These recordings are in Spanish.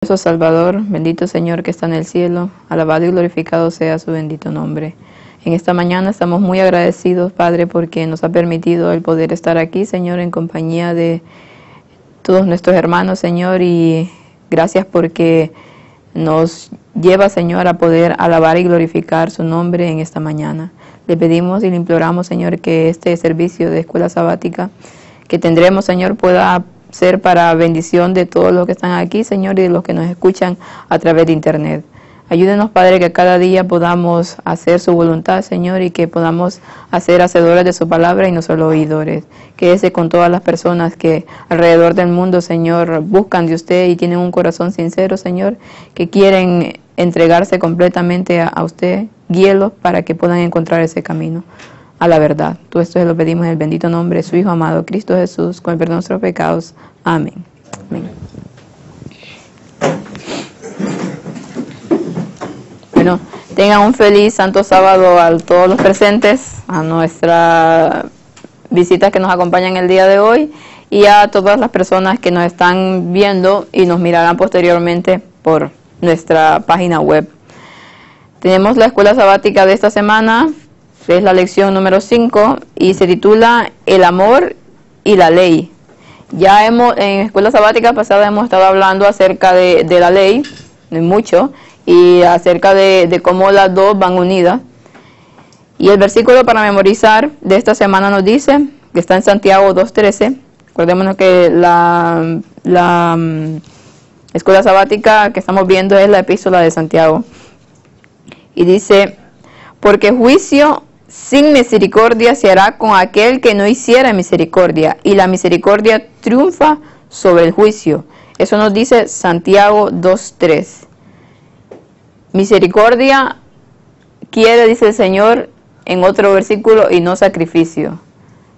Nuestro Salvador, bendito Señor que está en el cielo, alabado y glorificado sea su bendito nombre. En esta mañana estamos muy agradecidos, Padre, porque nos ha permitido el poder estar aquí, Señor, en compañía de todos nuestros hermanos, Señor, y gracias porque nos lleva, Señor, a poder alabar y glorificar su nombre en esta mañana. Le pedimos y le imploramos, Señor, que este servicio de escuela sabática que tendremos, Señor, pueda ser para bendición de todos los que están aquí, Señor, y de los que nos escuchan a través de internet. Ayúdenos, Padre, que cada día podamos hacer su voluntad, Señor, y que podamos hacer hacedores de su palabra y no solo oidores. Quédese con todas las personas que alrededor del mundo, Señor, buscan de usted y tienen un corazón sincero, Señor, que quieren entregarse completamente a usted. Guíelos para que puedan encontrar ese camino a la verdad. Todo esto se lo pedimos en el bendito nombre de su Hijo amado, Cristo Jesús, con el perdón de nuestros pecados. Amén. Amén. Bueno, tengan un feliz santo sábado a todos los presentes, a nuestra visita que nos acompañan el día de hoy y a todas las personas que nos están viendo y nos mirarán posteriormente por nuestra página web. Tenemos la escuela sabática de esta semana, es la lección número 5 y se titula El amor y la ley. Ya en escuela sabática pasada hemos estado hablando acerca de la ley, de mucho, y acerca de cómo las dos van unidas. Y el versículo para memorizar de esta semana nos dice, que está en Santiago 2:13, recordémonos que la escuela sabática que estamos viendo es la epístola de Santiago. Y dice, porque juicio sin misericordia se hará con aquel que no hiciera misericordia, y la misericordia triunfa sobre el juicio. Eso nos dice Santiago 2:3. Misericordia quiere, dice el Señor en otro versículo, y no sacrificio.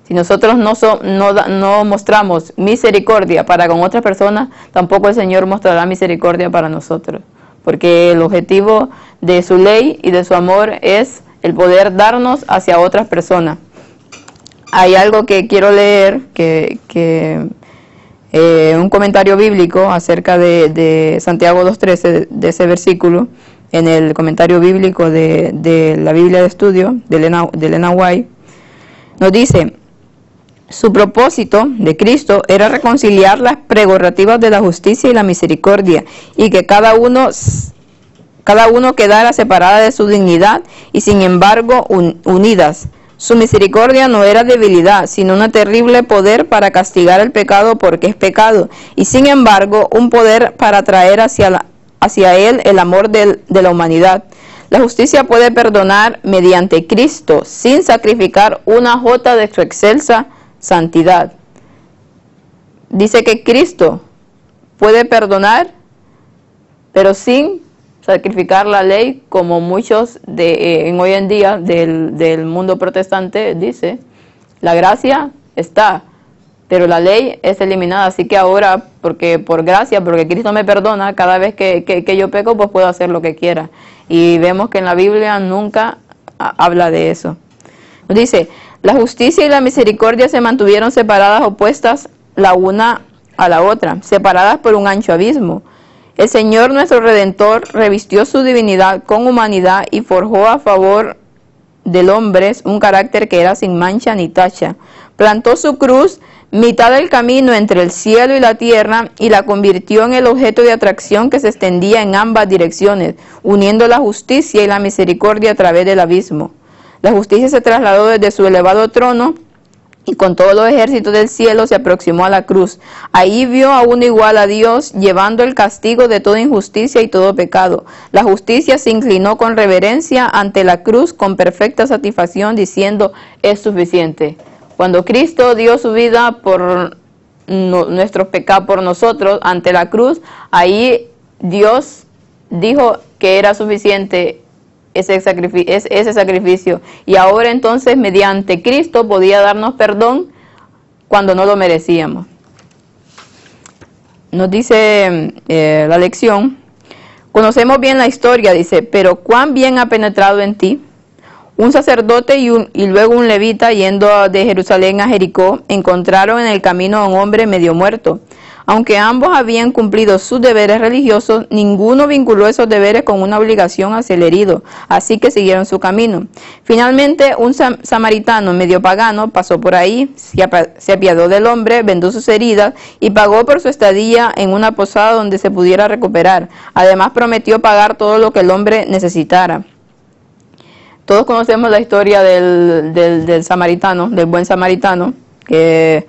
Si nosotros no mostramos misericordia para con otras personas, tampoco el Señor mostrará misericordia para nosotros. Porque el objetivo de su ley y de su amor es el poder darnos hacia otras personas. Hay algo que quiero leer, un comentario bíblico acerca de Santiago 2:13, de ese versículo, en el comentario bíblico de la Biblia de Estudio, de Elena White, nos dice, su propósito de Cristo era reconciliar las prerrogativas de la justicia y la misericordia, y que cada uno quedara separada de su dignidad y sin embargo unidas. Su misericordia no era debilidad, sino un terrible poder para castigar el pecado porque es pecado, y sin embargo un poder para atraer hacia él el amor de la humanidad. La justicia puede perdonar mediante Cristo, sin sacrificar una jota de su excelsa santidad. Dice que Cristo puede perdonar, pero sin sacrificar la ley, como muchos en hoy en día del mundo protestante dice. La gracia está, pero la ley es eliminada. Así que ahora, porque por gracia, porque Cristo me perdona, cada vez que yo peco, pues puedo hacer lo que quiera. Y vemos que en la Biblia nunca habla de eso. Dice, la justicia y la misericordia se mantuvieron separadas, opuestas la una a la otra, separadas por un ancho abismo. El Señor nuestro Redentor revistió su divinidad con humanidad y forjó a favor del hombre un carácter que era sin mancha ni tacha. Plantó su cruz mitad del camino entre el cielo y la tierra y la convirtió en el objeto de atracción que se extendía en ambas direcciones, uniendo la justicia y la misericordia a través del abismo. La justicia se trasladó desde su elevado trono y con todos los ejércitos del cielo se aproximó a la cruz. Ahí vio a uno igual a Dios, llevando el castigo de toda injusticia y todo pecado. La justicia se inclinó con reverencia ante la cruz con perfecta satisfacción, diciendo, es suficiente. Cuando Cristo dio su vida por nuestros pecados, por nosotros, ante la cruz, ahí Dios dijo que era suficiente ese sacrificio. Y ahora entonces, mediante Cristo, podía darnos perdón cuando no lo merecíamos. Nos dice la lección, conocemos bien la historia, dice, pero cuán bien ha penetrado en ti. Un sacerdote y luego un levita, yendo de Jerusalén a Jericó, encontraron en el camino a un hombre medio muerto. Aunque ambos habían cumplido sus deberes religiosos, ninguno vinculó esos deberes con una obligación hacia el herido, así que siguieron su camino. Finalmente, un samaritano medio pagano pasó por ahí, se apiadó del hombre, vendó sus heridas y pagó por su estadía en una posada donde se pudiera recuperar. Además, prometió pagar todo lo que el hombre necesitara. Todos conocemos la historia del samaritano, del buen samaritano, que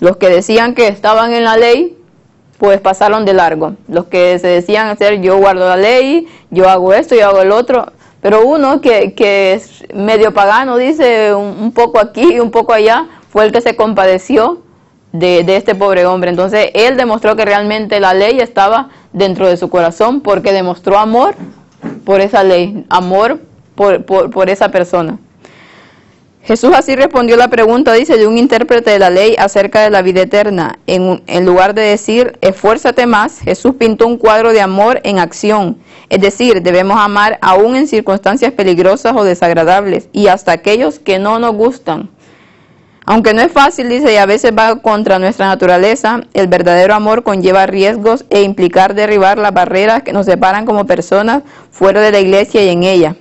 los que decían que estaban en la ley, pues pasaron de largo. Los que se decían hacer, yo guardo la ley, yo hago esto, yo hago el otro. Pero uno que es medio pagano, dice un poco aquí y un poco allá, fue el que se compadeció de este pobre hombre. Entonces él demostró que realmente la ley estaba dentro de su corazón, porque demostró amor por esa ley, amor por esa persona. Jesús así respondió la pregunta, dice, de un intérprete de la ley acerca de la vida eterna. En lugar de decir, esfuérzate más, Jesús pintó un cuadro de amor en acción. Es decir, debemos amar aún en circunstancias peligrosas o desagradables, y hasta aquellos que no nos gustan. Aunque no es fácil, dice, y a veces va contra nuestra naturaleza, el verdadero amor conlleva riesgos e implicar derribar las barreras que nos separan como personas fuera de la iglesia y en ella.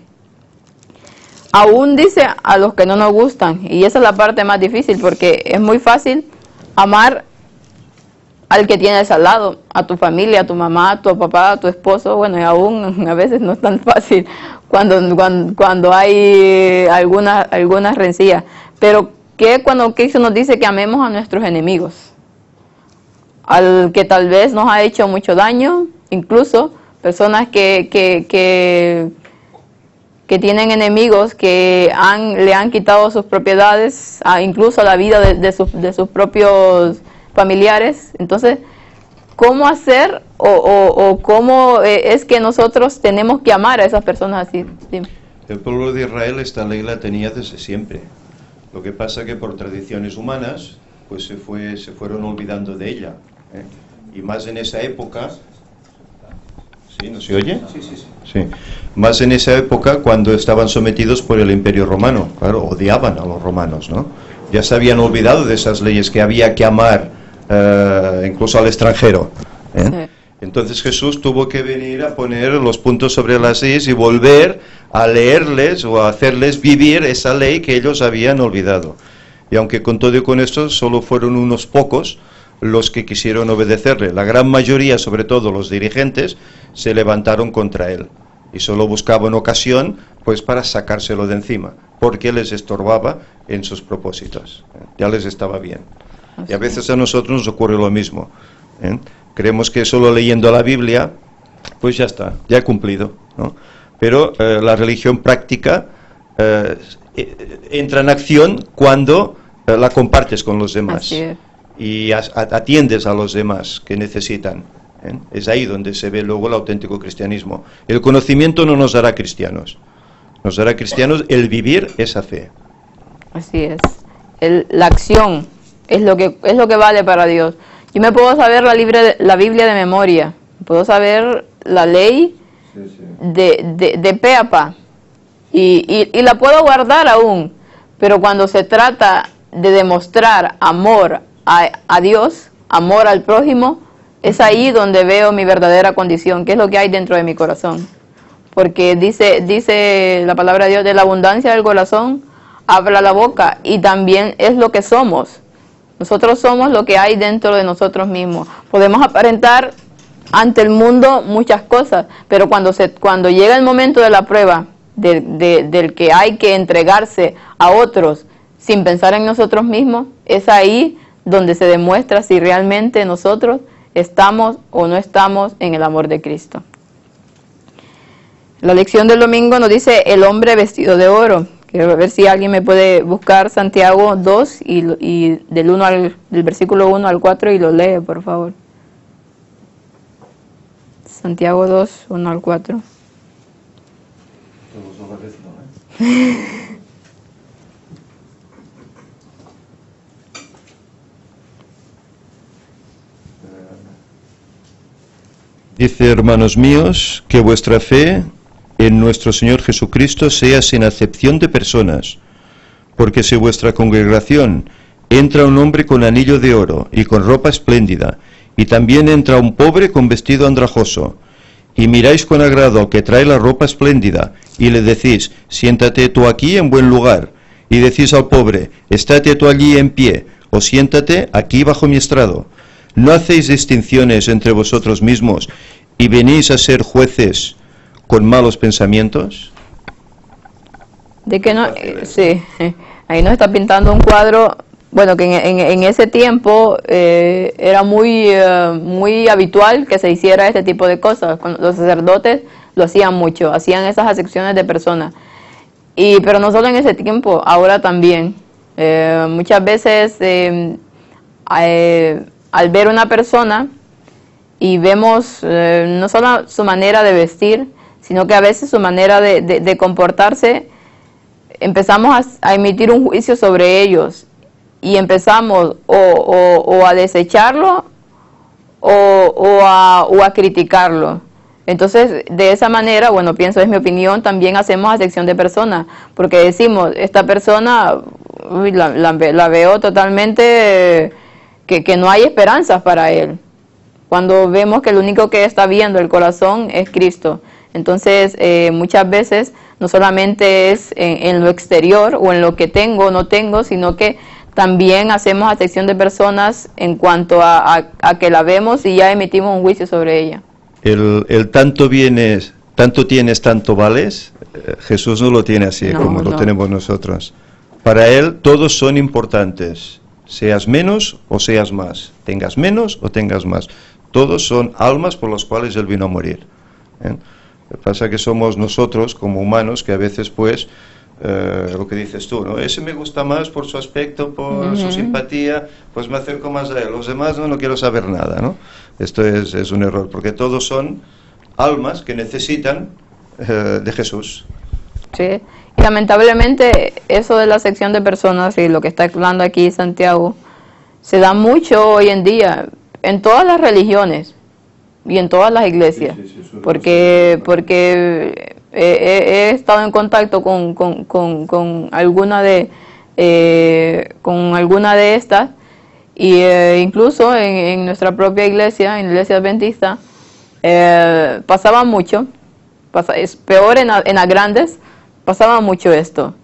Aún dice a los que no nos gustan, y esa es la parte más difícil, porque es muy fácil amar al que tienes al lado, a tu familia, a tu mamá, a tu papá, a tu esposo. Bueno, y aún a veces no es tan fácil cuando hay algunas rencillas. Pero ¿qué cuando Cristo nos dice que amemos a nuestros enemigos? Al que tal vez nos ha hecho mucho daño, incluso personas que tienen enemigos que le han quitado sus propiedades, incluso la vida de sus propios familiares. Entonces, ¿cómo hacer o cómo es que nosotros tenemos que amar a esas personas así? Sí. El pueblo de Israel esta ley la tenía desde siempre. Lo que pasa que por tradiciones humanas pues se fueron olvidando de ella, ¿eh? Y más en esa época. ¿Sí? ¿No se oye? Sí. Más en esa época cuando estaban sometidos por el Imperio Romano. Claro, odiaban a los romanos, ¿no? Ya se habían olvidado de esas leyes, que había que amar incluso al extranjero, ¿eh? Sí. Entonces Jesús tuvo que venir a poner los puntos sobre las is y volver a leerles o a hacerles vivir esa ley que ellos habían olvidado. Y aunque con todo y con esto solo fueron unos pocos los que quisieron obedecerle, la gran mayoría, sobre todo los dirigentes, se levantaron contra él y solo buscaban ocasión pues para sacárselo de encima, porque les estorbaba en sus propósitos, ¿eh? Ya les estaba bien. Y a veces a nosotros nos ocurre lo mismo, ¿eh? Creemos que solo leyendo la Biblia pues ya está, ya he cumplido, ¿no? Pero la religión práctica entra en acción cuando la compartes con los demás y atiendes a los demás que necesitan, ¿eh? Es ahí donde se ve luego el auténtico cristianismo. El conocimiento no nos hará cristianos, nos hará cristianos el vivir esa fe. Así es, la acción es lo que vale para Dios. Yo me puedo saber la Biblia de memoria, puedo saber la ley de pe a pa, y la puedo guardar aún, pero cuando se trata de demostrar amor a Dios, amor al prójimo, es ahí donde veo mi verdadera condición, qué es lo que hay dentro de mi corazón. Porque dice la palabra de Dios, de la abundancia del corazón habla la boca, y también es lo que somos. Nosotros somos lo que hay dentro de nosotros mismos. Podemos aparentar ante el mundo muchas cosas, pero cuando llega el momento de la prueba, del que hay que entregarse a otros sin pensar en nosotros mismos, es ahí donde se demuestra si realmente nosotros estamos o no estamos en el amor de Cristo. La lección del domingo nos dice el hombre vestido de oro. Quiero ver si alguien me puede buscar Santiago 2 y del versículo 1 al 4 y lo lee, por favor. Santiago 2, 1 al 4. Dice, hermanos míos, que vuestra fe en nuestro Señor Jesucristo sea sin acepción de personas, porque si vuestra congregación entra un hombre con anillo de oro y con ropa espléndida, y también entra un pobre con vestido andrajoso, y miráis con agrado al que trae la ropa espléndida, y le decís, siéntate tú aquí en buen lugar, y decís al pobre, estate tú allí en pie, o siéntate aquí bajo mi estrado. ¿No hacéis distinciones entre vosotros mismos, y venís a ser jueces con malos pensamientos? De que no, sí, ahí nos está pintando un cuadro, bueno, que en ese tiempo era muy habitual que se hiciera este tipo de cosas. Los sacerdotes lo hacían mucho, hacían esas acepciones de personas. Pero no solo en ese tiempo, ahora también. Muchas veces al ver una persona y vemos no solo su manera de vestir, sino que a veces su manera de comportarse, empezamos a emitir un juicio sobre ellos y empezamos o a desecharlo o a criticarlo. Entonces, de esa manera, bueno, pienso, es mi opinión, también hacemos acepción de personas, porque decimos, esta persona, uy, la veo totalmente que no hay esperanzas para él, cuando vemos que lo único que está viendo el corazón es Cristo. Entonces, muchas veces no solamente es en lo exterior o en lo que tengo o no tengo, sino que también hacemos acepción de personas en cuanto a que la vemos y ya emitimos un juicio sobre ella. El tanto vienes, tanto tienes, tanto vales, Jesús no lo tiene así como lo tenemos nosotros. Para Él todos son importantes, seas menos o seas más, tengas menos o tengas más. Todos son almas por las cuales Él vino a morir. Lo que pasa es que somos nosotros como humanos que a veces pues, lo que dices tú, ¿no? Ese me gusta más por su aspecto, por su simpatía, pues me acerco más a él. Los demás no quiero saber nada, ¿no? Esto es un error, porque todos son almas que necesitan de Jesús. Sí, y lamentablemente eso de la acepción de personas y lo que está hablando aquí Santiago, se da mucho hoy en día en todas las religiones y en todas las iglesias, porque he estado en contacto con alguna de estas, y incluso en nuestra propia iglesia, en la iglesia adventista, pasaba mucho, es peor en las grandes, pasaba mucho esto,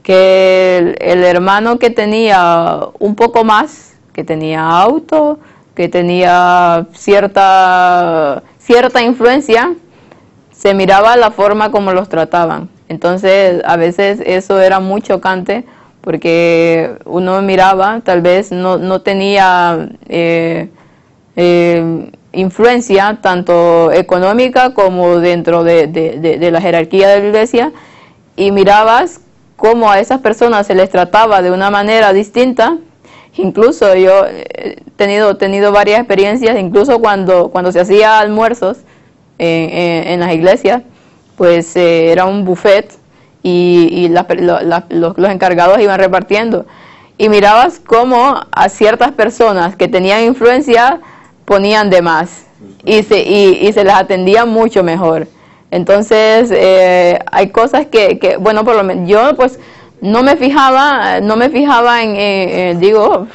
que el hermano que tenía un poco más, que tenía auto, que tenía cierta influencia, se miraba la forma como los trataban. Entonces, a veces eso era muy chocante, porque uno miraba, tal vez no tenía influencia tanto económica como dentro de la jerarquía de la iglesia, y mirabas cómo a esas personas se les trataba de una manera distinta. Incluso yo he tenido varias experiencias, incluso cuando se hacía almuerzos en las iglesias, pues era un buffet y los encargados iban repartiendo, y mirabas cómo a ciertas personas que tenían influencia ponían de más y se les atendía mucho mejor. Entonces hay cosas que bueno, por lo menos yo pues no me fijaba en digo,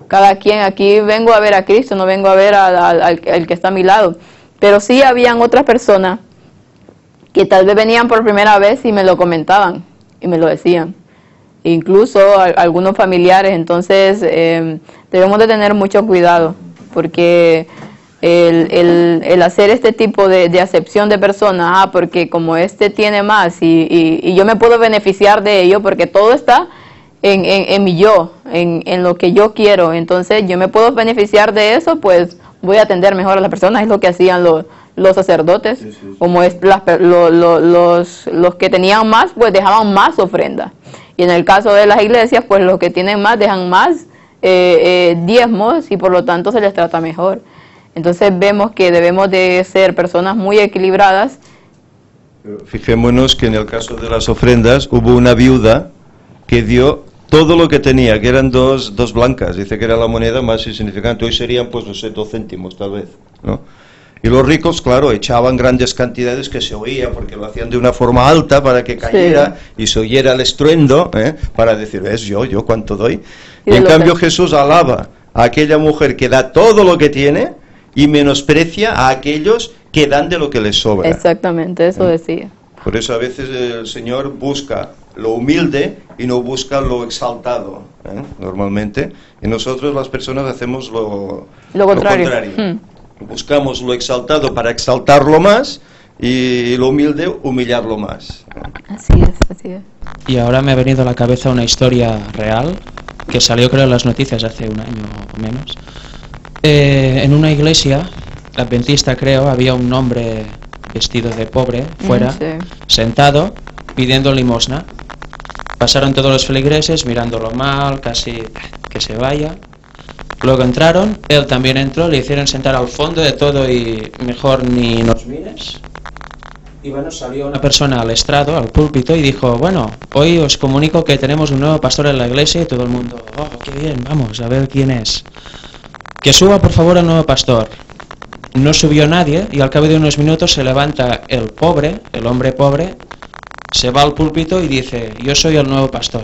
cada quien, aquí vengo a ver a Cristo, no vengo a ver al que está a mi lado, pero sí habían otras personas que tal vez venían por primera vez y me lo comentaban y me lo decían, incluso algunos familiares. Entonces debemos de tener mucho cuidado, porque el hacer este tipo de acepción de personas, porque como este tiene más y yo me puedo beneficiar de ello, porque todo está en mi yo, en lo que yo quiero, entonces yo me puedo beneficiar de eso, pues voy a atender mejor a las personas. Es lo que hacían los sacerdotes, sí. Como es los que tenían más, pues dejaban más ofrendas, y en el caso de las iglesias, pues los que tienen más dejan más diezmos, y por lo tanto se les trata mejor. Entonces vemos que debemos de ser personas muy equilibradas. Fijémonos que en el caso de las ofrendas hubo una viuda que dio todo lo que tenía, que eran dos blancas, dice que era la moneda más insignificante, hoy serían pues no sé, 2 céntimos tal vez, ¿no? Y los ricos, claro, echaban grandes cantidades que se oía, porque lo hacían de una forma alta para que cayera y se oyera el estruendo, para decir, ¿ves? Yo cuánto doy. Y en cambio Jesús alaba a aquella mujer que da todo lo que tiene y menosprecia a aquellos que dan de lo que les sobra. Exactamente, eso decía. Por eso a veces el Señor busca lo humilde y no busca lo exaltado, normalmente. Y nosotros las personas hacemos lo contrario. Buscamos lo exaltado para exaltarlo más y lo humilde humillarlo más. Así es. Y ahora me ha venido a la cabeza una historia real que salió creo en las noticias hace un año o menos. En una iglesia adventista creo había un hombre vestido de pobre fuera, sentado pidiendo limosna. Pasaron todos los feligreses mirándolo mal, casi que se vaya. Luego entraron, él también entró, le hicieron sentar al fondo de todo y mejor ni nos mires. Y bueno, salió una persona al estrado, al púlpito, y dijo, bueno, hoy os comunico que tenemos un nuevo pastor en la iglesia, y todo el mundo, oh, qué bien, vamos a ver quién es. Que suba por favor el nuevo pastor. No subió nadie, y al cabo de unos minutos se levanta el pobre, el hombre pobre, se va al púlpito y dice, yo soy el nuevo pastor.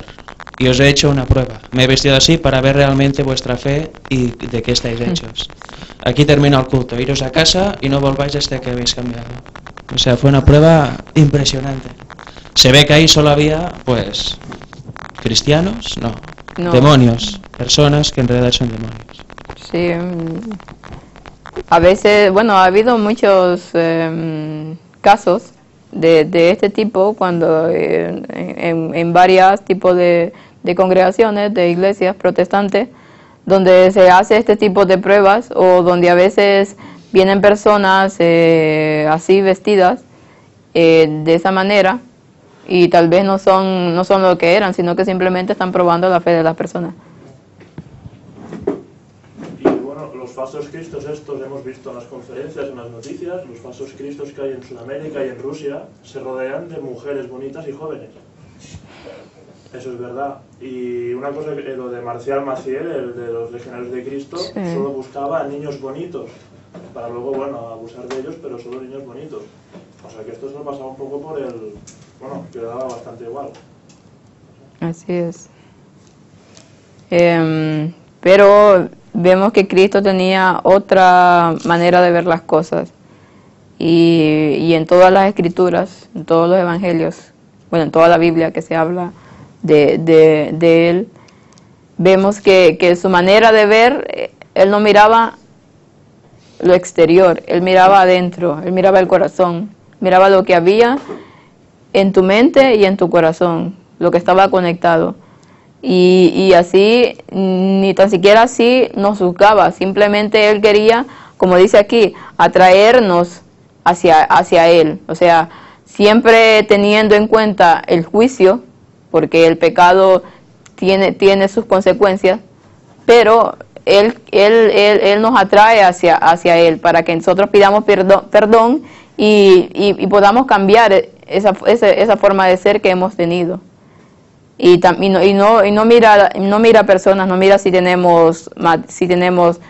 Y os he hecho una prueba. Me he vestido así para ver realmente vuestra fe y de qué estáis hechos. Aquí termina el culto. Iros a casa y no volváis hasta que habéis cambiado. O sea, fue una prueba impresionante. Se ve que ahí solo había, pues, cristianos, no. Demonios, personas que en realidad son demonios. Sí. A veces, bueno, ha habido muchos casos de este tipo cuando en varios tipos de congregaciones, de iglesias protestantes, donde se hace este tipo de pruebas o donde a veces vienen personas así vestidas de esa manera y tal vez no son lo que eran, sino que simplemente están probando la fe de las personas. Y bueno, los falsos cristos estos hemos visto en las conferencias, en las noticias, los falsos cristos que hay en Sudamérica y en Rusia se rodean de mujeres bonitas y jóvenes. Eso es verdad. Y una cosa, lo de Marcial Maciel, el de los legionarios de Cristo, solo buscaba a niños bonitos, para luego, bueno, abusar de ellos, pero solo niños bonitos. O sea que esto se lo pasaba un poco por el... Bueno, que le daba bastante igual. Así es. Pero vemos que Cristo tenía otra manera de ver las cosas. Y en todas las escrituras, en todos los evangelios, bueno, en toda la Biblia que se habla de él, vemos que su manera de ver, él no miraba lo exterior, él miraba adentro, él miraba el corazón, miraba lo que había en tu mente y en tu corazón, lo que estaba conectado. Y así, ni tan siquiera así nos juzgaba, simplemente él quería, como dice aquí, atraernos hacia él, o sea, siempre teniendo en cuenta el juicio, porque el pecado tiene sus consecuencias, pero él nos atrae hacia él para que nosotros pidamos perdón y podamos cambiar esa forma de ser que hemos tenido. Y no mira personas, no mira si tenemos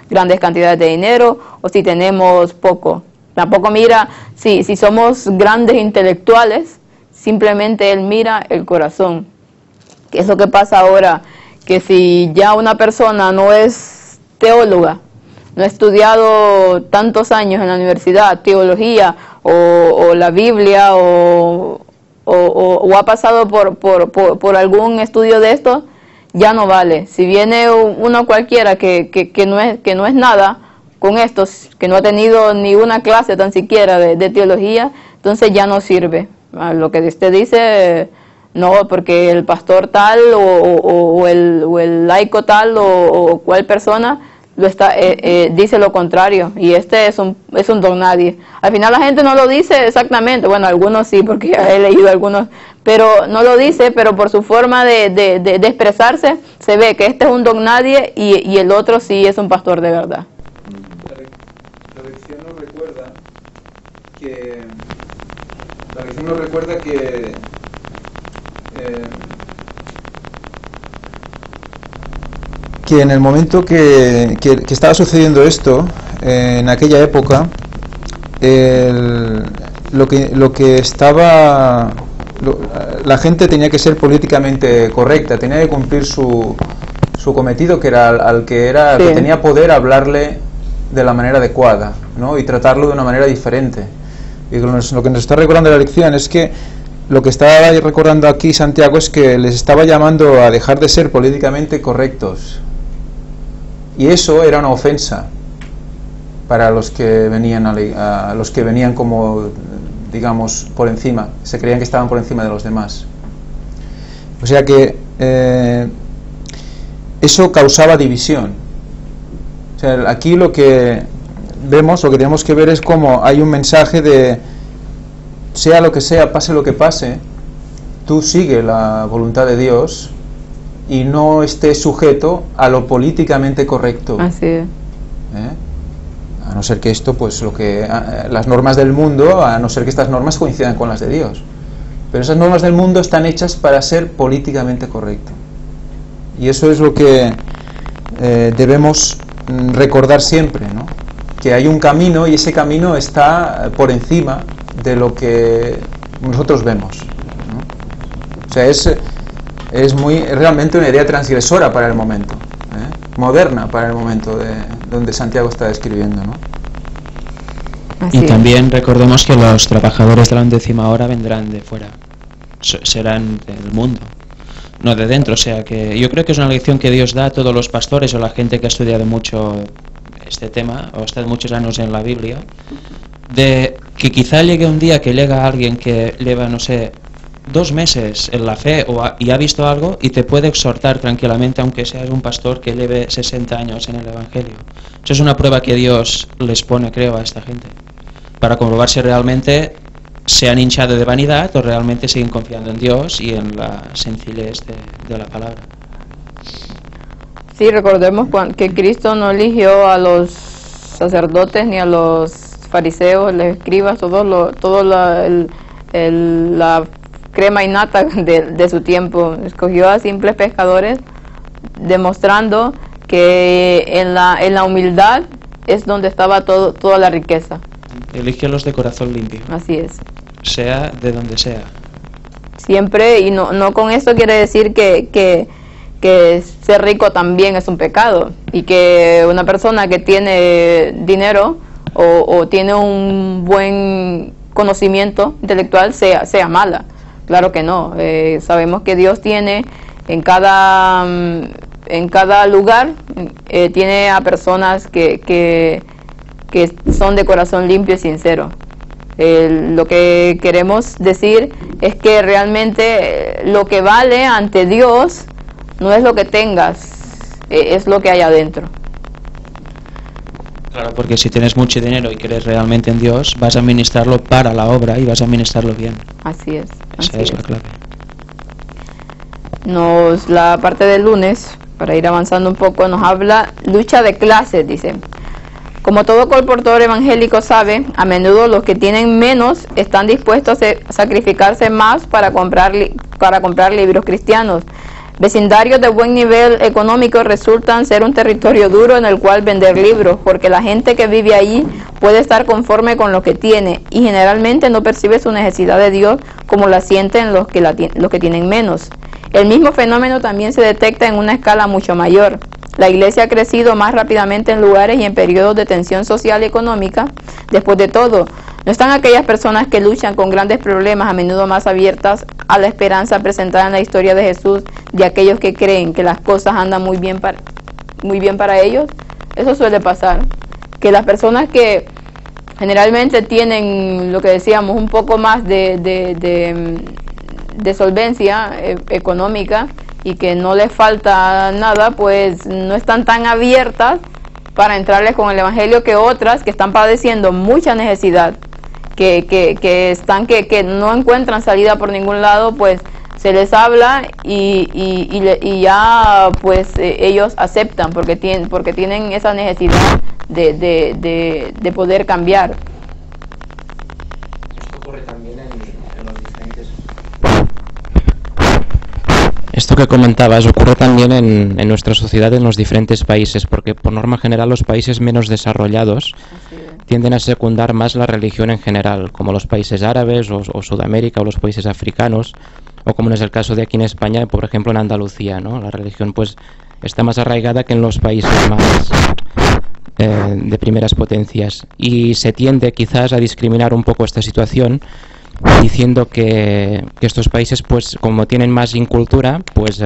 grandes cantidades de dinero o si tenemos poco. Tampoco mira si somos grandes intelectuales, simplemente él mira el corazón. ¿Qué es lo que pasa ahora? Que si ya una persona no es teóloga, no ha estudiado tantos años en la universidad, teología o la Biblia o ha pasado por algún estudio de esto, ya no vale. Si viene uno cualquiera que no es nada con esto, que no ha tenido ni una clase tan siquiera de teología, entonces ya no sirve. Lo que usted dice, no, porque el pastor tal o el laico tal o cual persona dice lo contrario, y este es un don nadie. Al final la gente no lo dice exactamente, bueno, algunos sí, porque ya he leído algunos, pero no lo dice, pero por su forma de expresarse se ve que este es un don nadie y el otro sí es un pastor de verdad. La lección nos recuerda que en el momento que estaba sucediendo esto, en aquella época, lo que estaba... la gente tenía que ser políticamente correcta, tenía que cumplir su cometido, que era al que tenía poder hablarle de la manera adecuada, ¿no? Y tratarlo de una manera diferente. Y lo que nos está recordando la lección es que lo que está recordando aquí Santiago es que les estaba llamando a dejar de ser políticamente correctos, y eso era una ofensa para los que venían a los que venían como, digamos, por encima, se creían que estaban por encima de los demás. O sea que eso causaba división. O sea, aquí lo que vemos, lo que tenemos que ver es cómo hay un mensaje de, sea lo que sea, pase lo que pase, tú sigue la voluntad de Dios y no estés sujeto a lo políticamente correcto. Así es. A no ser que esto, pues las normas del mundo, a no ser que estas normas coincidan con las de Dios. Pero esas normas del mundo están hechas para ser políticamente correcto. Y eso es lo que debemos recordar siempre, ¿no? Que hay un camino y ese camino está por encima de lo que nosotros vemos, ¿no? O sea, es realmente una idea transgresora para el momento, moderna para el momento donde Santiago está describiendo, ¿no? Y también recordemos que los trabajadores de la 11ª hora vendrán de fuera, serán del mundo, no de dentro. O sea que yo creo que es una lección que Dios da a todos los pastores o la gente que ha estudiado mucho este tema o ha estado muchos años en la Biblia, de que quizá llegue un día que llega alguien que lleva, no sé, 2 meses en la fe y ha visto algo y te puede exhortar tranquilamente, aunque seas un pastor que lleve 60 años en el Evangelio. Eso es una prueba que Dios les pone, creo, a esta gente, para comprobar si realmente se han hinchado de vanidad o realmente siguen confiando en Dios y en la sencillez de la palabra. Sí, recordemos que Cristo no eligió a los sacerdotes ni a los fariseos, los escribas, todo la crema y nata de su tiempo. Escogió a simples pescadores, demostrando que en la humildad es donde estaba toda la riqueza. Elige a los de corazón limpio. Así es. Sea de donde sea. Siempre, y no con esto quiere decir que ser rico también es un pecado, y que una persona que tiene dinero o tiene un buen conocimiento intelectual sea mala. Claro que no. Sabemos que Dios tiene en cada lugar, tiene a personas que son de corazón limpio y sincero. Lo que queremos decir es que realmente lo que vale ante Dios no es lo que tengas, es lo que hay adentro. Claro, porque si tienes mucho dinero y crees realmente en Dios, vas a administrarlo para la obra y vas a administrarlo bien. Así es. Esa es la clave. La parte del lunes, para ir avanzando un poco, nos habla lucha de clases, dice. Como todo colportor evangélico sabe, a menudo los que tienen menos están dispuestos a sacrificarse más para comprar libros cristianos. Vecindarios de buen nivel económico resultan ser un territorio duro en el cual vender libros, porque la gente que vive allí puede estar conforme con lo que tiene y generalmente no percibe su necesidad de Dios como la sienten los que tienen menos. El mismo fenómeno también se detecta en una escala mucho mayor. La Iglesia ha crecido más rápidamente en lugares y en periodos de tensión social y económica. Después de todo, ¿no están aquellas personas que luchan con grandes problemas a menudo más abiertas a la esperanza presentada en la historia de Jesús, de aquellos que creen que las cosas andan muy bien para ellos? Eso suele pasar, que las personas que generalmente tienen, lo que decíamos, un poco más de solvencia económica y que no les falta nada, pues no están tan abiertas para entrarles con el Evangelio que otras que están padeciendo mucha necesidad, que no encuentran salida por ningún lado, pues se les habla y ya pues ellos aceptan porque tienen esa necesidad de poder cambiar. Esto ocurre también en los diferentes... Esto que comentabas ocurre también en nuestra sociedad, en los diferentes países, porque por norma general los países menos desarrollados tienden a secundar más la religión en general, como los países árabes o Sudamérica o los países africanos, o como es el caso de aquí en España, por ejemplo en Andalucía, ¿no? La religión pues está más arraigada que en los países más de primeras potencias, y se tiende quizás a discriminar un poco esta situación diciendo que estos países, pues como tienen más incultura, pues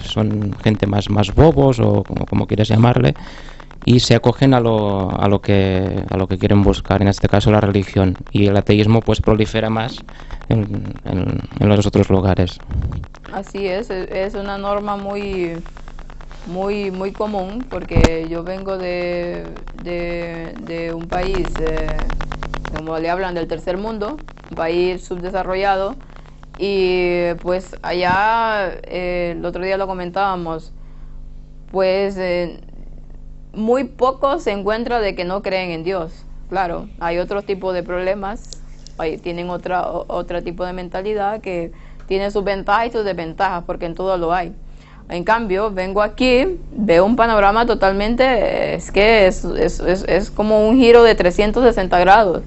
son gente más bobos o como quieras llamarle, y se acogen a lo que quieren buscar, en este caso la religión, y el ateísmo pues prolifera más en los otros lugares. Así es una norma muy común, porque yo vengo de un país, como le hablan, del tercer mundo, un país subdesarrollado, y pues allá, el otro día lo comentábamos, pues muy poco se encuentra de que no creen en Dios. Claro, hay otro tipo de problemas, tienen otro tipo de mentalidad que tiene sus ventajas y sus desventajas, porque en todo lo hay. En cambio, vengo aquí, veo un panorama totalmente, es como un giro de 360 grados.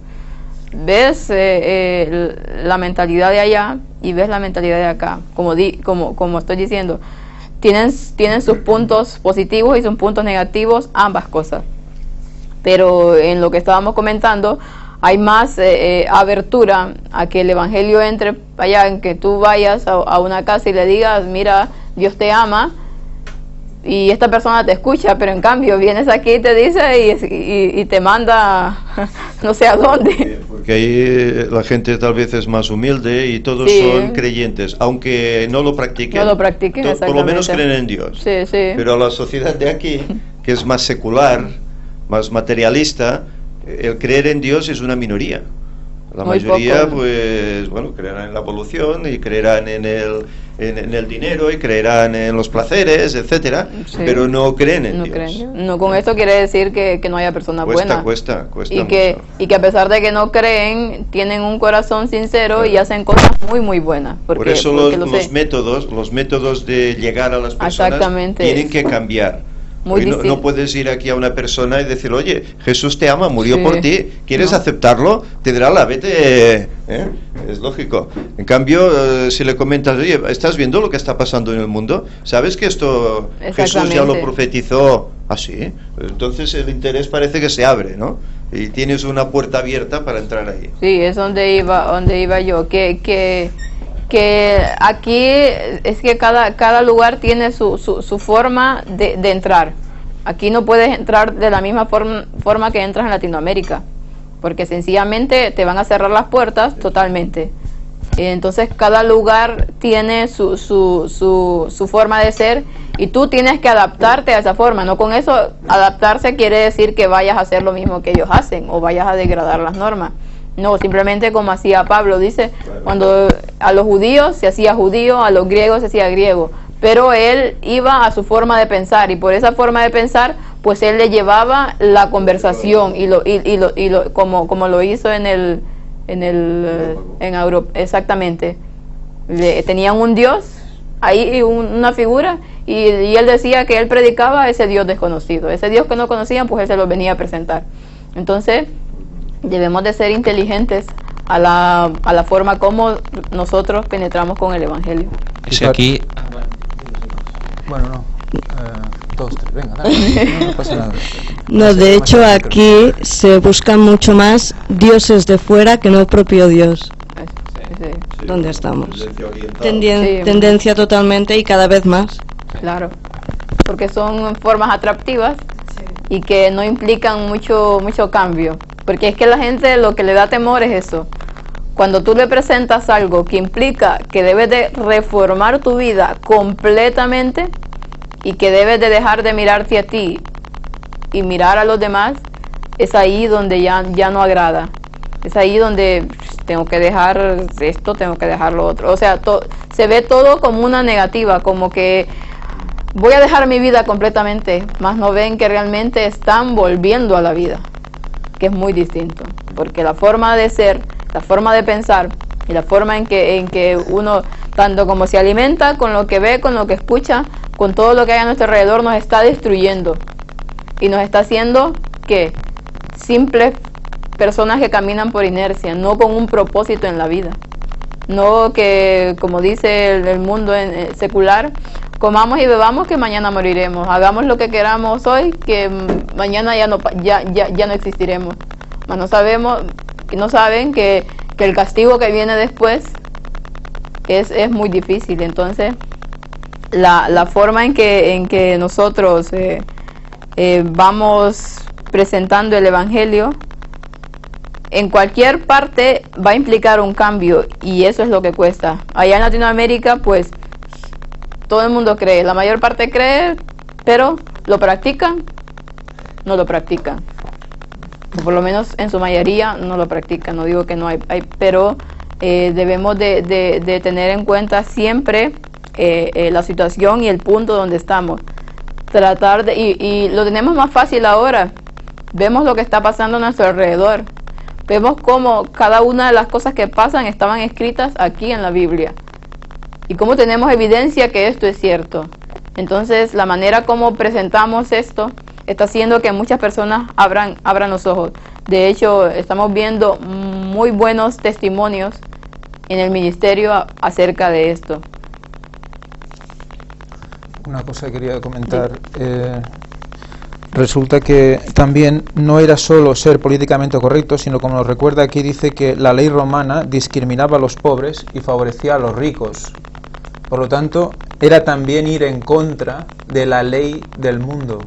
Ves la mentalidad de allá y ves la mentalidad de acá. Como estoy diciendo, tienen sus puntos positivos y sus puntos negativos, ambas cosas. Pero en lo que estábamos comentando, hay más abertura a que el evangelio entre allá, en que tú vayas a una casa y le digas, mira, Dios te ama, y esta persona te escucha, pero en cambio vienes aquí y te dice y te manda no sé a dónde. Porque ahí la gente tal vez es más humilde y todos son creyentes, aunque no lo practiquen. Por lo menos creen en Dios. Sí. Pero la sociedad de aquí, que es más secular, más materialista, el creer en Dios es una minoría. La mayoría, pues, bueno, creerán en la evolución y creerán en el dinero y creerán en los placeres, etcétera, pero no creen en Dios. No, con esto quiere decir que no haya personas buenas. Cuesta y que a pesar de que no creen, tienen un corazón sincero y hacen cosas muy buenas. Por eso los métodos de llegar a las personas tienen que cambiar. No puedes ir aquí a una persona y decir, oye, Jesús te ama, murió por ti, ¿quieres aceptarlo? Te dirá la vete, es lógico. En cambio, si le comentas, oye, ¿estás viendo lo que está pasando en el mundo? ¿Sabes que esto Jesús ya lo profetizó así? Entonces el interés parece que se abre, ¿no? Y tienes una puerta abierta para entrar ahí. Sí, es donde iba yo, que aquí es que cada lugar tiene su forma de entrar. Aquí no puedes entrar de la misma forma que entras en Latinoamérica, porque sencillamente te van a cerrar las puertas totalmente. Entonces cada lugar tiene su forma de ser y tú tienes que adaptarte a esa forma. No con eso adaptarse quiere decir que vayas a hacer lo mismo que ellos hacen o vayas a degradar las normas. No, simplemente como hacía Pablo, dice, cuando a los judíos se hacía judío, a los griegos se hacía griego, pero él iba a su forma de pensar y por esa forma de pensar, pues él le llevaba la conversación como lo hizo en Europa, exactamente. Tenían un Dios, ahí una figura, y él decía que él predicaba a ese Dios desconocido, ese Dios que no conocían, pues él se lo venía a presentar. Entonces debemos de ser inteligentes a la forma como nosotros penetramos con el evangelio. Es aquí. Bueno, no. 2, 3, venga, dale. No pasa nada. No, de hecho aquí se buscan mucho más dioses de fuera que no propio Dios. ¿Dónde estamos? Tendencia totalmente y cada vez más. Claro, porque son formas atractivas y que no implican mucho cambio. Porque es que la gente lo que le da temor es eso. Cuando tú le presentas algo que implica que debes de reformar tu vida completamente y que debes de dejar de mirarte a ti y mirar a los demás, es ahí donde ya no agrada. Es ahí donde tengo que dejar esto, tengo que dejar lo otro. O sea, se ve todo como una negativa, como que voy a dejar mi vida completamente, más no ven que realmente están volviendo a la vida, que es muy distinto, porque la forma de ser, la forma de pensar y la forma en que uno, tanto como se alimenta, con lo que ve, con lo que escucha, con todo lo que hay a nuestro alrededor, nos está destruyendo y nos está haciendo que simples personas que caminan por inercia, no con un propósito en la vida. No que, como dice el mundo secular, comamos y bebamos que mañana moriremos, hagamos lo que queramos hoy que mañana ya no existiremos. Mas no saben que el castigo que viene después es muy difícil. Entonces la forma en que nosotros vamos presentando el Evangelio en cualquier parte va a implicar un cambio, y eso es lo que cuesta. Allá en Latinoamérica pues todo el mundo cree, la mayor parte cree, pero ¿lo practican? No lo practican, o por lo menos en su mayoría no lo practican. No digo que no hay pero debemos de tener en cuenta siempre la situación y el punto donde estamos. Tratar y lo tenemos más fácil ahora. Vemos lo que está pasando a nuestro alrededor. Vemos cómo cada una de las cosas que pasan estaban escritas aquí en la Biblia. Y cómo tenemos evidencia que esto es cierto. Entonces, la manera como presentamos esto está haciendo que muchas personas abran los ojos. De hecho, estamos viendo muy buenos testimonios en el ministerio acerca de esto. Una cosa que quería comentar. Resulta que también no era solo ser políticamente correcto, sino, como nos recuerda aquí, dice que la ley romana discriminaba a los pobres y favorecía a los ricos. Por lo tanto, era también ir en contra de la ley del mundo.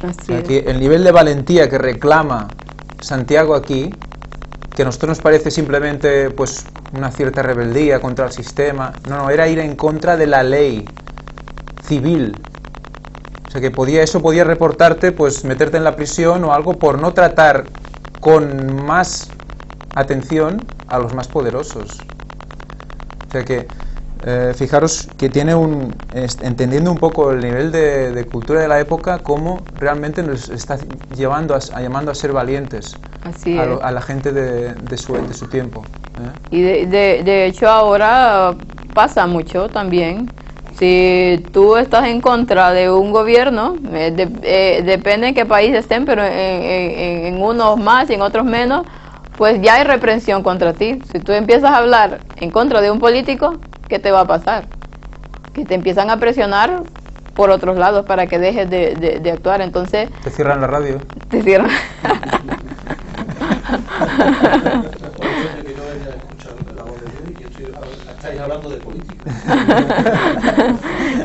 Así es. Que el nivel de valentía que reclama Santiago aquí, que a nosotros nos parece simplemente pues una cierta rebeldía contra el sistema, no, era ir en contra de la ley civil. O sea que eso podía reportarte, pues meterte en la prisión o algo por no tratar con más atención a los más poderosos. O sea que fijaros que tiene entendiendo un poco el nivel de cultura de la época, cómo realmente nos está llamando a ser valientes. Así a la gente de su tiempo. Y de hecho ahora pasa mucho también. Si tú estás en contra de un gobierno, depende de qué país estén, pero en unos más y en otros menos, pues ya hay reprensión contra ti. Si tú empiezas a hablar en contra de un político, ¿qué te va a pasar? Que te empiezan a presionar por otros lados para que dejes de actuar. Entonces te cierran la radio. Te cierran. Estáis hablando de política.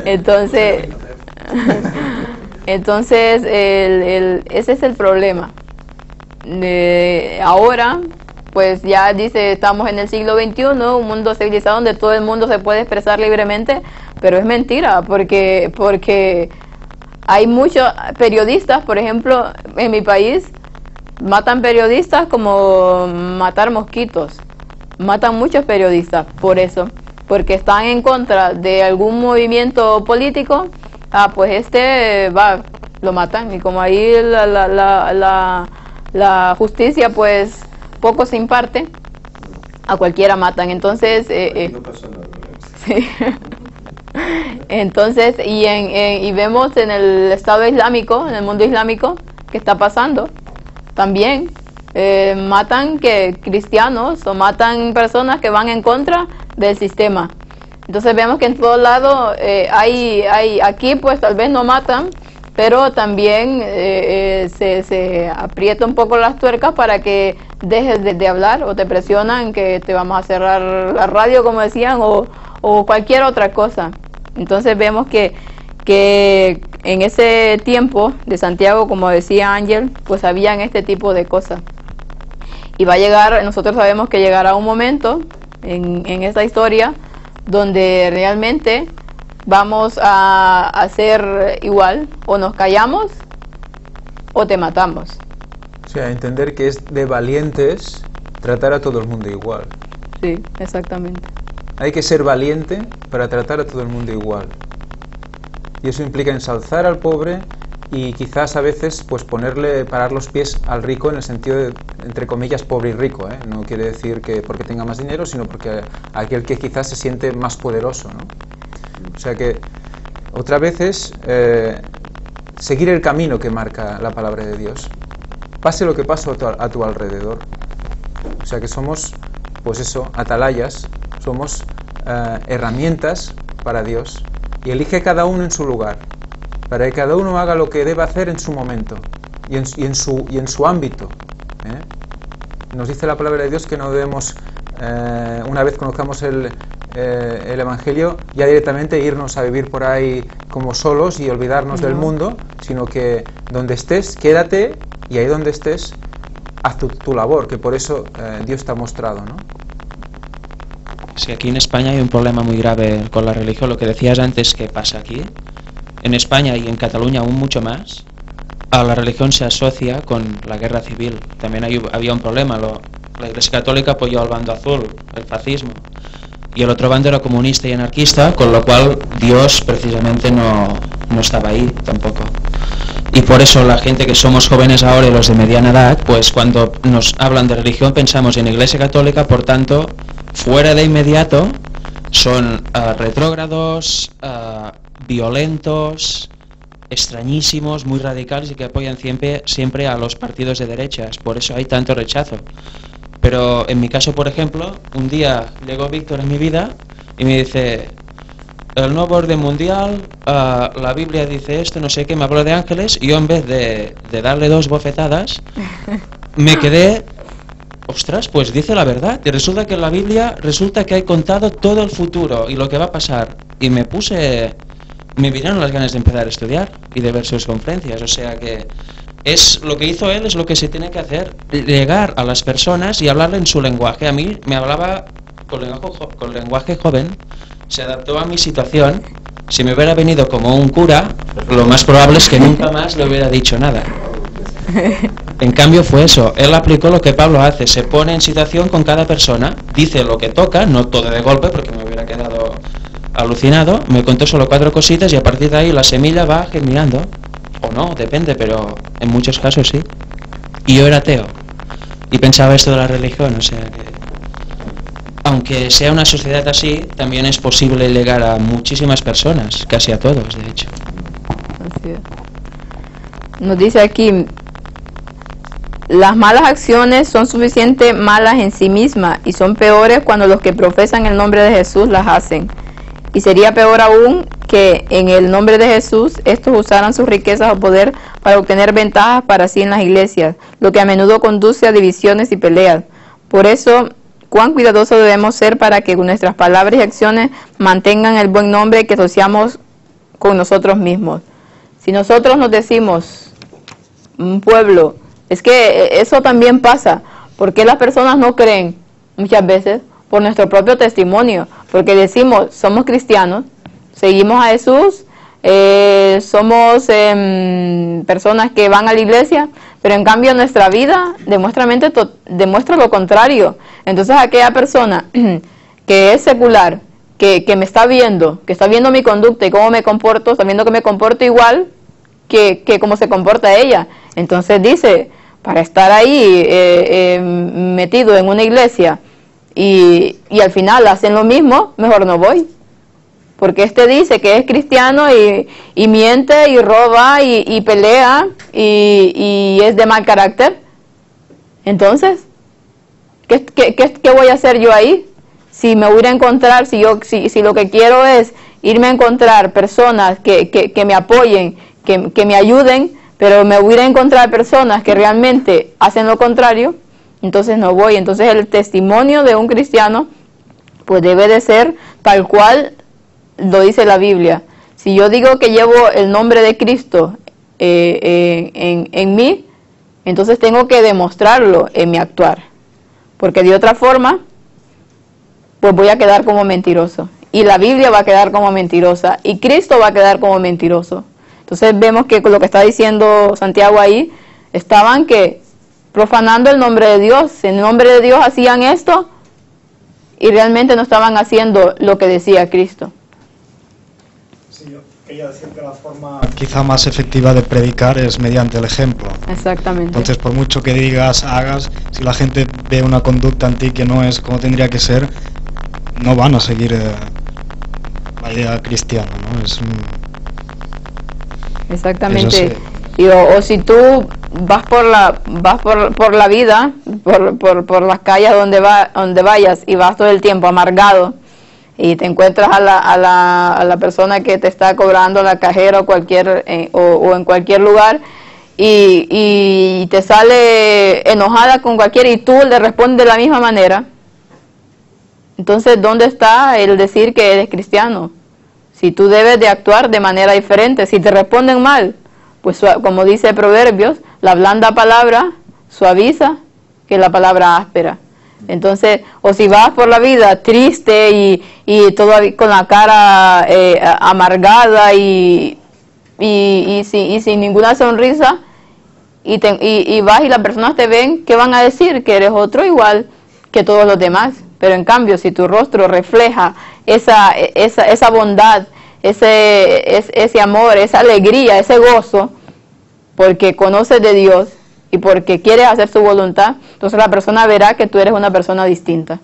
Entonces ese es el problema. Ahora, pues ya dice, estamos en el siglo XXI, un mundo civilizado donde todo el mundo se puede expresar libremente, pero es mentira, porque hay muchos periodistas, por ejemplo, en mi país, matan periodistas como matar mosquitos. Matan muchos periodistas por eso, porque están en contra de algún movimiento político. Pues lo matan, y como ahí la justicia pues poco se imparte, a cualquiera matan. Entonces no pasa nada, sí. Entonces y vemos en el Estado Islámico, en el mundo islámico, que está pasando también. Matan cristianos o matan personas que van en contra del sistema. Entonces vemos que en todos lados aquí pues tal vez no matan, pero también se aprieta un poco las tuercas para que dejes de hablar, o te presionan que te vamos a cerrar la radio, como decían, o cualquier otra cosa. Entonces vemos que en ese tiempo de Santiago, como decía Ángel, pues habían este tipo de cosas. Y va a llegar, nosotros sabemos que llegará un momento en esta historia donde realmente vamos a hacer igual, o nos callamos o te matamos. O sea, entender que es de valientes tratar a todo el mundo igual. Sí, exactamente. Hay que ser valiente para tratar a todo el mundo igual. Y eso implica ensalzar al pobre y quizás a veces pues parar los pies al rico, en el sentido de, entre comillas, pobre y rico, ¿eh? No quiere decir que porque tenga más dinero, sino porque aquel que quizás se siente más poderoso, ¿no? O sea que otras veces seguir el camino que marca la palabra de Dios. pase lo que pase a tu alrededor. O sea que somos, pues eso, atalayas, somos herramientas para Dios, y elige cada uno en su lugar, para que cada uno haga lo que debe hacer en su momento y en su ámbito. Nos dice la palabra de Dios que no debemos, una vez conozcamos el Evangelio, ya directamente irnos a vivir por ahí como solos y olvidarnos del mundo, sino que donde estés, quédate, y ahí donde estés, haz tu labor, que por eso Dios te ha mostrado, ¿no? Sí, aquí en España hay un problema muy grave con la religión. Lo que decías antes que pasa aquí, en España y en Cataluña aún mucho más, a la religión se asocia con la guerra civil. También había un problema. La Iglesia Católica apoyó al bando azul, el fascismo, y el otro bando era comunista y anarquista, con lo cual Dios precisamente no estaba ahí tampoco. Y por eso la gente que somos jóvenes ahora y los de mediana edad, pues cuando nos hablan de religión pensamos en Iglesia Católica, por tanto, fuera de inmediato son retrógrados, violentos, extrañísimos, muy radicales y que apoyan siempre a los partidos de derechas. Por eso hay tanto rechazo. Pero en mi caso, por ejemplo, un día llegó Víctor en mi vida y me dice: el nuevo orden mundial, la Biblia dice esto, no sé qué, me habló de ángeles, y yo en vez de darle 2 bofetadas, me quedé, ostras, pues dice la verdad, y resulta que en la Biblia, que hay contado todo el futuro y lo que va a pasar, y me vinieron las ganas de empezar a estudiar y de ver sus conferencias. O sea que es lo que hizo él, es lo que se tiene que hacer, llegar a las personas y hablarle en su lenguaje. A mí me hablaba con lenguaje joven, se adaptó a mi situación. Si me hubiera venido como un cura, lo más probable es que nunca más le hubiera dicho nada. En cambio fue eso, él aplicó lo que Pablo hace, se pone en situación con cada persona, dice lo que toca, no todo de golpe porque me hubiera quedado alucinado, me contó solo 4 cositas y a partir de ahí la semilla va germinando, o no, depende, pero en muchos casos sí. Y yo era ateo y pensaba esto de la religión, o sea que aunque sea una sociedad así, también es posible llegar a muchísimas personas, casi a todos, de hecho. Así es. Nos dice aquí: las malas acciones son suficientemente malas en sí mismas y son peores cuando los que profesan el nombre de Jesús las hacen. Y sería peor aún que en el nombre de Jesús estos usaran sus riquezas o poder para obtener ventajas para sí en las iglesias, lo que a menudo conduce a divisiones y peleas. Por eso, cuán cuidadosos debemos ser para que nuestras palabras y acciones mantengan el buen nombre que asociamos con nosotros mismos. Si nosotros nos decimos un pueblo, es que eso también pasa, porque las personas no creen muchas veces por nuestro propio testimonio, porque decimos somos cristianos, seguimos a Jesús, somos personas que van a la iglesia, pero en cambio nuestra vida demuestra lo contrario. Entonces aquella persona que es secular, que me está viendo, que está viendo mi conducta y cómo me comporto, está viendo que me comporto igual que cómo se comporta ella. Entonces dice, para estar ahí metido en una iglesia y al final hacen lo mismo, mejor no voy. Porque este dice que es cristiano y miente y roba y pelea y es de mal carácter. Entonces, ¿qué voy a hacer yo ahí? Si me voy a encontrar, si lo que quiero es irme a encontrar personas que me apoyen, que me ayuden, pero me voy a encontrar personas que realmente hacen lo contrario, entonces no voy. Entonces el testimonio de un cristiano pues debe de ser tal cual lo dice la Biblia. Si yo digo que llevo el nombre de Cristo en mí, entonces tengo que demostrarlo en mi actuar, porque de otra forma pues voy a quedar como mentiroso, y la Biblia va a quedar como mentirosa, y Cristo va a quedar como mentiroso. Entonces vemos que con lo que está diciendo Santiago ahí, estaban que profanando el nombre de Dios, en nombre de Dios hacían esto, y realmente no estaban haciendo lo que decía Cristo. Sí, yo quería decir que la forma quizá más efectiva de predicar es mediante el ejemplo. Exactamente. Entonces, por mucho que digas, hagas, si la gente ve una conducta en ti que no es como tendría que ser, no van a seguir la idea cristiana, ¿no? Exactamente. O si tú vas por la vida, por las calles donde vayas, y vas todo el tiempo amargado, y te encuentras a la persona que te está cobrando, la cajera o en cualquier lugar, y te sale enojada con cualquiera y tú le respondes de la misma manera. Entonces, ¿dónde está el decir que eres cristiano? Si tú debes de actuar de manera diferente. Si te responden mal, pues como dice Proverbios, la blanda palabra suaviza que la palabra áspera. Entonces, o si vas por la vida triste y todavía con la cara amargada y sin ninguna sonrisa, y vas y las personas te ven, ¿qué van a decir? Que eres otro igual que todos los demás. Pero en cambio, si tu rostro refleja esa bondad, ese amor, esa alegría, ese gozo, porque conoces de Dios y porque quieres hacer su voluntad, entonces la persona verá que tú eres una persona distinta,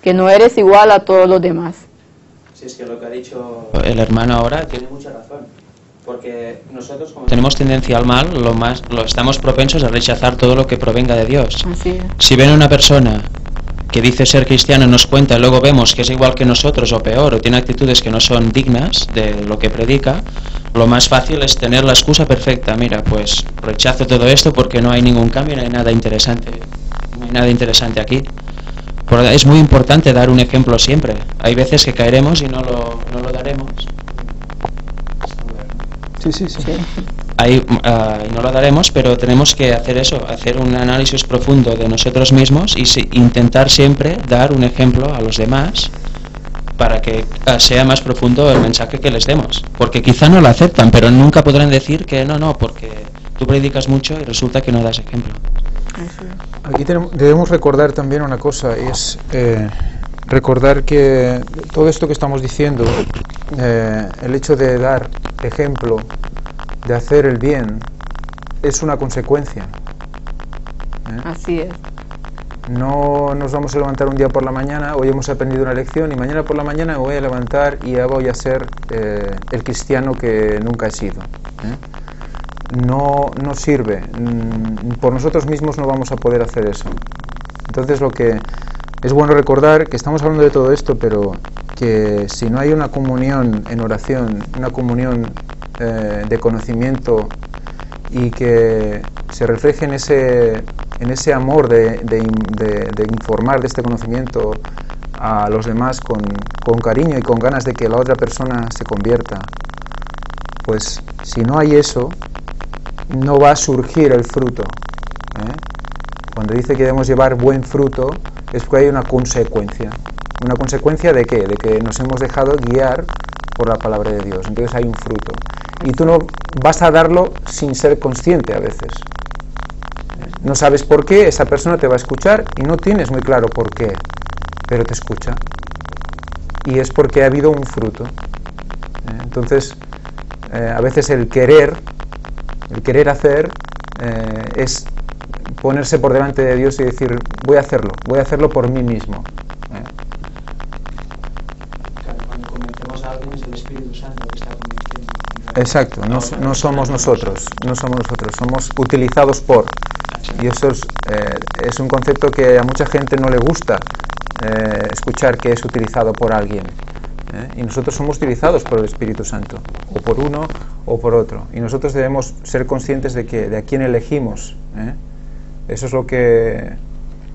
que no eres igual a todos los demás. Sí, es que lo que ha dicho el hermano ahora tiene mucha razón, porque nosotros como tenemos tendencia al mal, estamos propensos a rechazar todo lo que provenga de Dios. Así es. Si ven a una persona que dice ser cristiano, nos cuenta, y luego vemos que es igual que nosotros o peor, o tiene actitudes que no son dignas de lo que predica, lo más fácil es tener la excusa perfecta. Mira, pues rechazo todo esto porque no hay ningún cambio, no hay nada interesante, aquí. Es muy importante dar un ejemplo siempre. Hay veces que caeremos y no lo daremos. Sí. Y no lo daremos, pero tenemos que hacer eso, hacer un análisis profundo de nosotros mismos y intentar siempre dar un ejemplo a los demás para que sea más profundo el mensaje que les demos. Porque quizá no lo aceptan, pero nunca podrán decir que no, porque tú predicas mucho y resulta que no das ejemplo. Aquí debemos recordar también una cosa, es recordar que todo esto que estamos diciendo, el hecho de dar ejemplo, de hacer el bien, es una consecuencia. Así es. No nos vamos a levantar un día por la mañana, hoy hemos aprendido una lección y mañana por la mañana me voy a levantar y ya voy a ser el cristiano que nunca he sido. No sirve. Por nosotros mismos no vamos a poder hacer eso. Entonces, lo que es bueno recordar, que estamos hablando de todo esto, pero que si no hay una comunión en oración, una comunión de conocimiento, y que se refleje en ese amor de informar de este conocimiento a los demás con cariño y con ganas de que la otra persona se convierta, pues si no hay eso, no va a surgir el fruto. Cuando dice que debemos llevar buen fruto, es porque hay una consecuencia. ¿Una consecuencia de qué? De que nos hemos dejado guiar por la palabra de Dios. Entonces hay un fruto. Y tú no vas a darlo sin ser consciente a veces. No sabes por qué, esa persona te va a escuchar y no tienes muy claro por qué, pero te escucha. Y es porque ha habido un fruto. Entonces, a veces el querer hacer es ponerse por delante de Dios y decir, voy a hacerlo por mí mismo. Cuando convencemos a alguien es el Espíritu Santo que está convenciendo. Exacto, no somos nosotros, somos utilizados por. Y eso es un concepto que a mucha gente no le gusta escuchar, que es utilizado por alguien. Y nosotros somos utilizados por el Espíritu Santo, o por uno o por otro. Y nosotros debemos ser conscientes de a quién elegimos. Eso es lo que...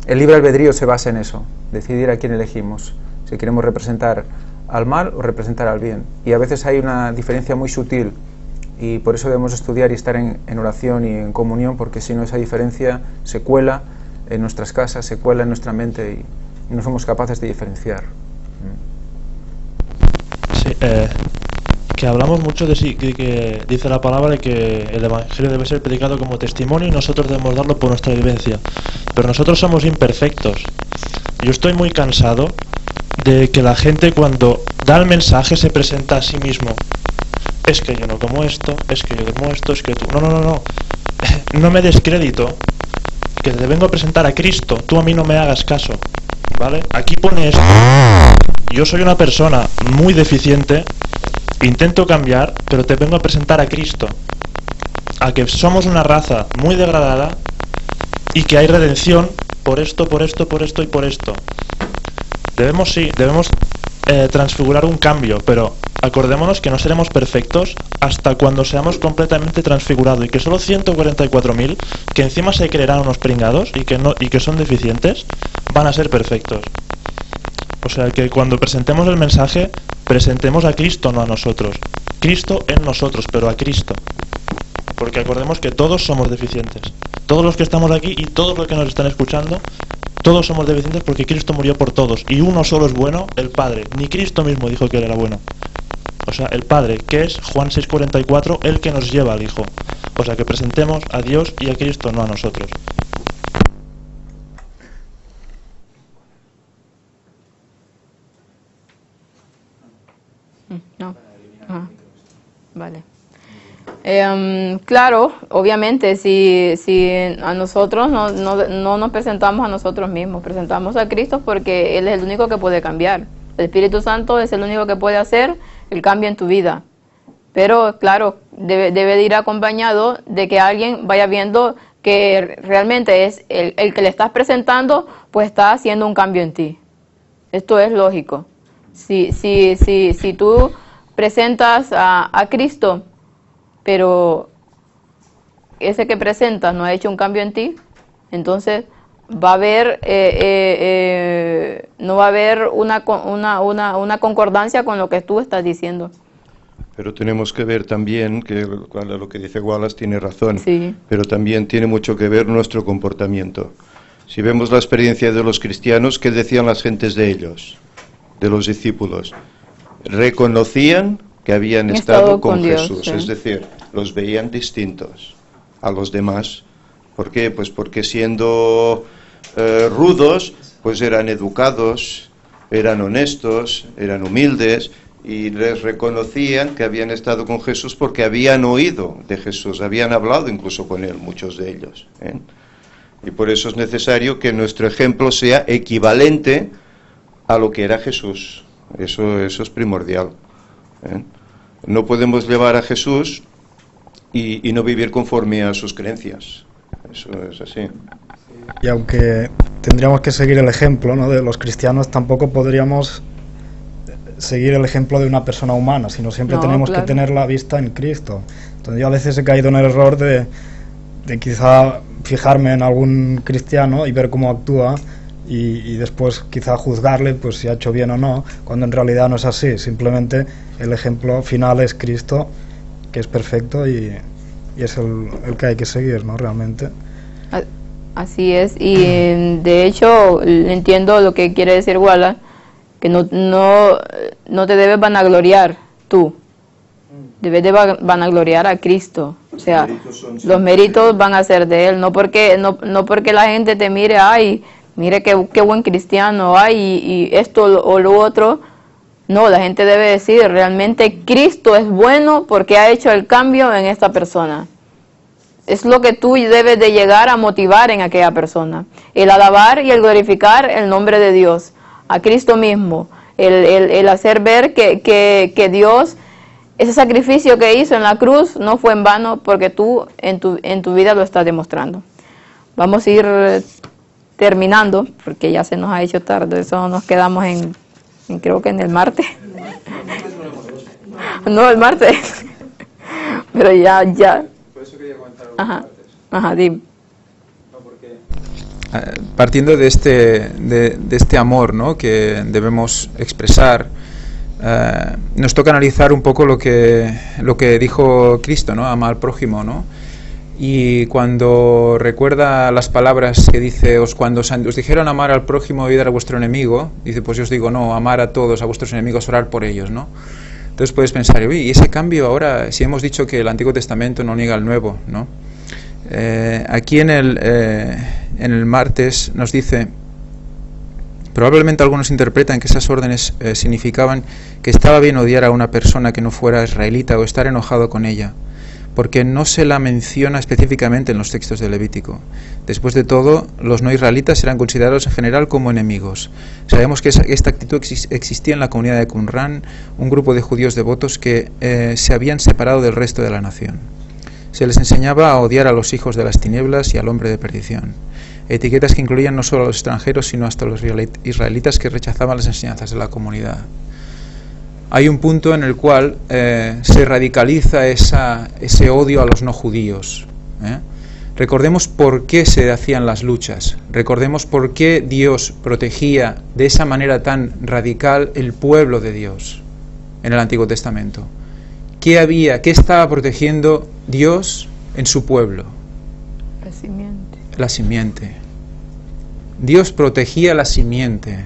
El libre albedrío se basa en eso, decidir a quién elegimos, si queremos representar al mal o representar al bien. Y a veces hay una diferencia muy sutil, y por eso debemos estudiar y estar en oración y en comunión, porque si no, esa diferencia se cuela en nuestras casas, se cuela en nuestra mente y no somos capaces de diferenciar. Sí, que hablamos mucho de que dice la palabra de que el Evangelio debe ser predicado como testimonio y nosotros debemos darlo por nuestra vivencia. Pero nosotros somos imperfectos. Yo estoy muy cansado de que la gente, cuando da el mensaje, se presenta a sí mismo. Es que yo no como esto, es que yo como esto, es que tú... No. No me des crédito, que te vengo a presentar a Cristo. Tú a mí no me hagas caso, ¿vale? Aquí pone esto. Yo soy una persona muy deficiente, intento cambiar, pero te vengo a presentar a Cristo. a que somos una raza muy degradada y que hay redención por esto, por esto, por esto y por esto. Debemos transfigurar un cambio, pero acordémonos que no seremos perfectos hasta cuando seamos completamente transfigurados, y que solo 144.000, que encima se creerán unos pringados y que son deficientes, van a ser perfectos. O sea que cuando presentemos el mensaje, presentemos a Cristo, no a nosotros. Cristo en nosotros, pero a Cristo. Porque acordemos que todos somos deficientes. Todos los que estamos aquí y todos los que nos están escuchando, todos somos deficientes porque Cristo murió por todos. Y uno solo es bueno, el Padre. Ni Cristo mismo dijo que él era bueno. O sea, el Padre, que es Juan 6:44, el que nos lleva al Hijo. O sea, que presentemos a Dios y a Cristo, no a nosotros. No. Vale. Claro, obviamente, si a nosotros no nos presentamos a nosotros mismos, presentamos a Cristo porque Él es el único que puede cambiar. El Espíritu Santo es el único que puede hacer el cambio en tu vida. Pero, claro, debe de ir acompañado de que alguien vaya viendo que realmente es el que le estás presentando, pues está haciendo un cambio en ti. Esto es lógico. Si tú presentas a Cristo, pero ese que presentas no ha hecho un cambio en ti, entonces va a haber no va a haber una concordancia con lo que tú estás diciendo. Pero tenemos que ver también que lo que dice Wallace tiene razón, sí, pero también tiene mucho que ver nuestro comportamiento. Si vemos la experiencia de los cristianos, ¿qué decían las gentes de ellos, de los discípulos? Reconocían que habían estado con Jesús, Dios, es decir, los veían distintos a los demás. ¿Por qué? Pues porque siendo rudos, pues eran educados, eran honestos, eran humildes, y les reconocían que habían estado con Jesús porque habían oído de Jesús, habían hablado incluso con él, muchos de ellos, ¿eh? Y por eso es necesario que nuestro ejemplo sea equivalente a lo que era Jesús. Eso es primordial, ¿eh? No podemos llevar a Jesús y no vivir conforme a sus creencias. Eso es así. Y aunque tendríamos que seguir el ejemplo, ¿no?, de los cristianos, tampoco podríamos seguir el ejemplo de una persona humana, sino siempre tenemos que tener la vista en Cristo. Entonces yo a veces he caído en el error de quizá fijarme en algún cristiano y ver cómo actúa y después quizá juzgarle pues si ha hecho bien o no, cuando en realidad no es así. Simplemente el ejemplo final es Cristo, que es perfecto y es el que hay que seguir, ¿no?, realmente. Así es, y de hecho entiendo lo que quiere decir Wallace, que no te debes vanagloriar tú, debes de vanagloriar a Cristo. O sea, los méritos van a ser de Él, no porque la gente te mire, ay, mire qué buen cristiano, ay, y esto o lo otro. No, la gente debe decir, realmente Cristo es bueno porque ha hecho el cambio en esta persona. Es lo que tú debes de llegar a motivar en aquella persona. El alabar y el glorificar el nombre de Dios, a Cristo mismo. El hacer ver que Dios, ese sacrificio que hizo en la cruz, no fue en vano porque tú en tu vida lo estás demostrando. Vamos a ir terminando porque ya se nos ha hecho tarde. Eso nos quedamos creo que en el martes. No, el martes. Pero ya. Ajá, dime. Partiendo de este amor, ¿no?, que debemos expresar, nos toca analizar un poco lo que dijo Cristo, ¿no?, amar al prójimo, ¿no? Y cuando recuerda las palabras que dice, cuando os dijeron amar al prójimo, olvidar a vuestro enemigo, dice, pues yo os digo, no, amar a todos, a vuestros enemigos, orar por ellos, ¿no? Entonces puedes pensar, y ese cambio ahora, si hemos dicho que el Antiguo Testamento no niega el Nuevo, ¿no? Aquí en el martes nos dice, probablemente algunos interpretan que esas órdenes significaban que estaba bien odiar a una persona que no fuera israelita o estar enojado con ella, porque no se la menciona específicamente en los textos de Levítico. Después de todo, los no israelitas eran considerados en general como enemigos. Sabemos que esta actitud existía en la comunidad de Qumran, un grupo de judíos devotos que se habían separado del resto de la nación. Se les enseñaba a odiar a los hijos de las tinieblas y al hombre de perdición. Etiquetas que incluían no solo a los extranjeros, sino hasta a los israelitas que rechazaban las enseñanzas de la comunidad. Hay un punto en el cual se radicaliza ese odio a los no judíos. Recordemos por qué se hacían las luchas. Recordemos por qué Dios protegía de esa manera tan radical el pueblo de Dios en el Antiguo Testamento. ¿Qué estaba protegiendo Dios en su pueblo? La simiente. La simiente. Dios protegía la simiente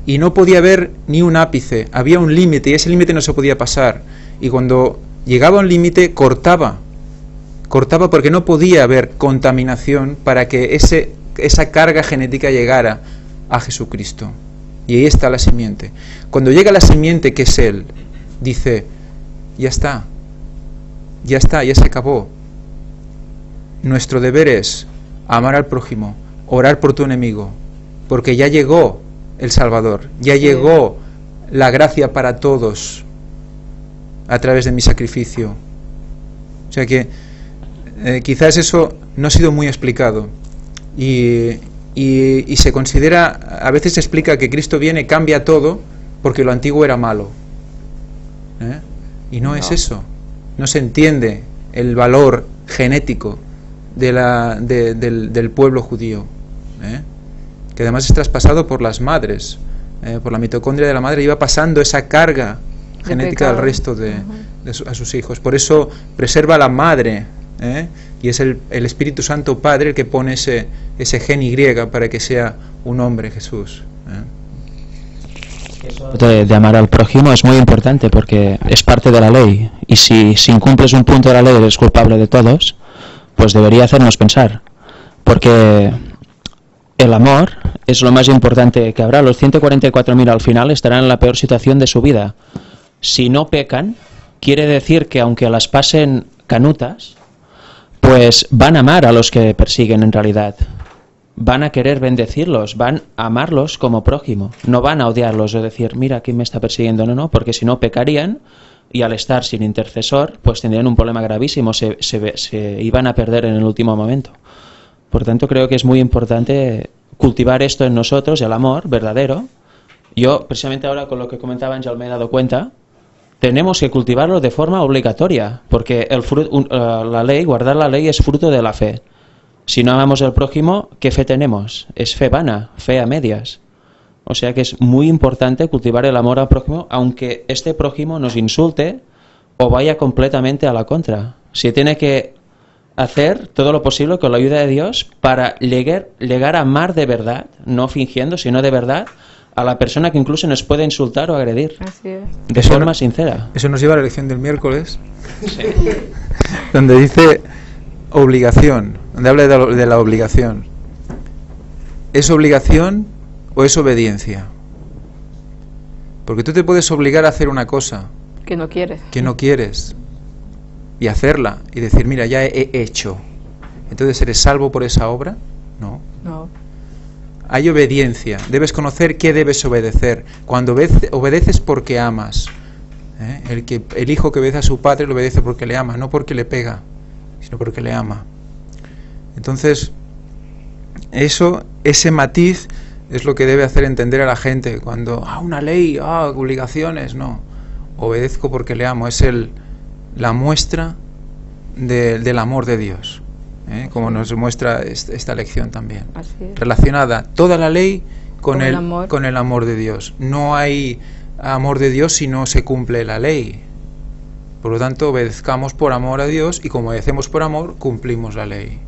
y no podía haber ni un ápice, había un límite y ese límite no se podía pasar, y cuando llegaba a un límite cortaba porque no podía haber contaminación para que esa carga genética llegara a Jesucristo. Y ahí está la simiente. Cuando llega la simiente, que es Él, dice: ya está, ya se acabó. Nuestro deber es amar al prójimo, orar por tu enemigo, porque ya llegó el Salvador, ya llegó la gracia para todos a través de mi sacrificio. O sea que quizás eso no ha sido muy explicado y se considera, a veces se explica que Cristo viene, cambia todo porque lo antiguo era malo, y no es eso. No se entiende el valor genético del pueblo judío, que además es traspasado por las madres, por la mitocondria de la madre, iba pasando esa carga genética al resto a sus hijos. Por eso preserva la madre, y es el Espíritu Santo Padre el que pone ese gen Y para que sea un hombre, Jesús. De amar al prójimo es muy importante porque es parte de la ley, y si incumples un punto de la ley eres culpable de todos, pues debería hacernos pensar, porque el amor es lo más importante que habrá. Los 144.000 al final estarán en la peor situación de su vida. Si no pecan, quiere decir que aunque las pasen canutas, pues van a amar a los que persiguen en realidad. Van a querer bendecirlos, van a amarlos como prójimo. No van a odiarlos o decir, mira, ¿quién me está persiguiendo? No, porque si no pecarían, y al estar sin intercesor, pues tendrían un problema gravísimo, se iban a perder en el último momento. Por tanto, creo que es muy importante cultivar esto en nosotros, el amor verdadero. Yo, precisamente ahora con lo que comentaba Ángel, me he dado cuenta, tenemos que cultivarlo de forma obligatoria, porque la ley, guardar la ley es fruto de la fe. Si no amamos al prójimo, ¿qué fe tenemos? Es fe vana, fe a medias. O sea que es muy importante cultivar el amor al prójimo, aunque este prójimo nos insulte o vaya completamente a la contra. Se tiene que hacer todo lo posible con la ayuda de Dios para llegar a amar de verdad, no fingiendo, sino de verdad, a la persona que incluso nos puede insultar o agredir. Así es. De forma sincera. Eso nos lleva a la lección del miércoles, donde dice obligación, donde habla de la obligación. ¿Es obligación o es obediencia? Porque tú te puedes obligar a hacer una cosa que no quieres y hacerla y decir, mira, ya he hecho. Entonces, ¿eres salvo por esa obra? No. Hay obediencia. Debes conocer qué debes obedecer. Cuando obedeces porque amas. El hijo que obedece a su padre lo obedece porque le ama, no porque le pega, sino porque le ama. Entonces, ese matiz es lo que debe hacer entender a la gente cuando, una ley, obligaciones, no. Obedezco porque le amo. Es la muestra del amor de Dios, como nos muestra esta lección también. Relacionada toda la ley con el amor de Dios. No hay amor de Dios si no se cumple la ley. Por lo tanto, obedezcamos por amor a Dios, y como obedecemos por amor, cumplimos la ley.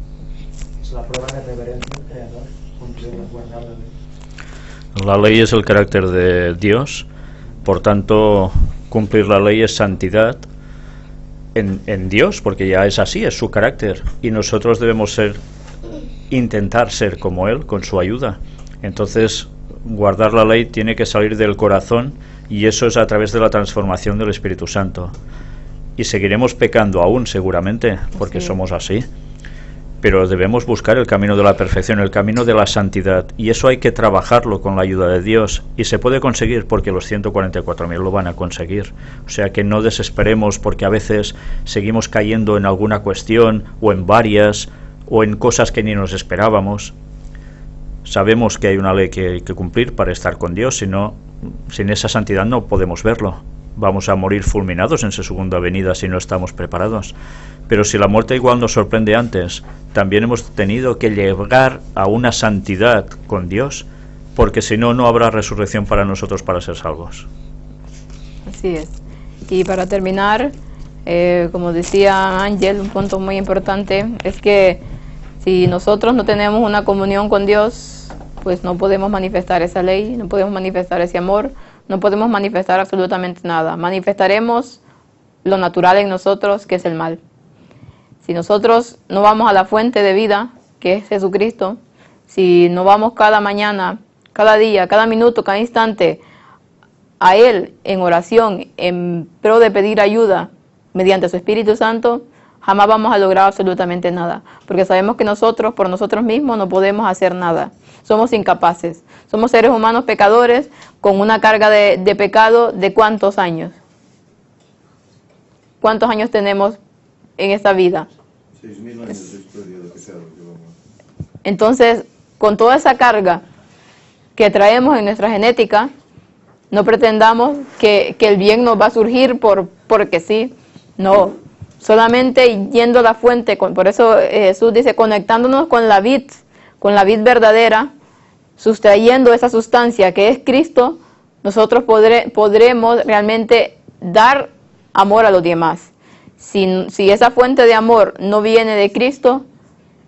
Es la prueba de reverencia al Creador, cumplir y guardar la ley. La ley es el carácter de Dios, por tanto, cumplir la ley es santidad en Dios, porque ya es así, es su carácter, y nosotros debemos intentar ser como Él, con su ayuda. Entonces, guardar la ley tiene que salir del corazón, y eso es a través de la transformación del Espíritu Santo. Y seguiremos pecando aún, seguramente, porque somos así. pero debemos buscar el camino de la perfección, el camino de la santidad, y eso hay que trabajarlo con la ayuda de Dios, y se puede conseguir porque los 144.000 lo van a conseguir. O sea que no desesperemos porque a veces seguimos cayendo en alguna cuestión o en varias o en cosas que ni nos esperábamos. Sabemos que hay una ley que hay que cumplir para estar con Dios, sin esa santidad no podemos verlo. Vamos a morir fulminados en su segunda venida si no estamos preparados. Pero si la muerte igual nos sorprende antes, también hemos tenido que llegar a una santidad con Dios, porque si no, no habrá resurrección para nosotros para ser salvos. Así es. Y para terminar, como decía Ángel, un punto muy importante es que si nosotros no tenemos una comunión con Dios, pues no podemos manifestar esa ley, no podemos manifestar ese amor, no podemos manifestar absolutamente nada. Manifestaremos lo natural en nosotros, que es el mal. Si nosotros no vamos a la fuente de vida, que es Jesucristo, si no vamos cada mañana, cada día, cada minuto, cada instante a Él en oración, en pro de pedir ayuda mediante su Espíritu Santo, jamás vamos a lograr absolutamente nada. Porque sabemos que nosotros, por nosotros mismos, no podemos hacer nada. Somos incapaces. Somos seres humanos pecadores con una carga de pecado de ¿cuántos años? ¿Cuántos años tenemos en esta vida? 6.000 años de historia de pecado. Entonces, con toda esa carga que traemos en nuestra genética, no pretendamos que el bien nos va a surgir porque sí. No, solamente yendo a la fuente. Por eso Jesús dice, conectándonos con la vid verdadera, sustrayendo esa sustancia que es Cristo, nosotros podremos realmente dar amor a los demás. Si esa fuente de amor no viene de Cristo,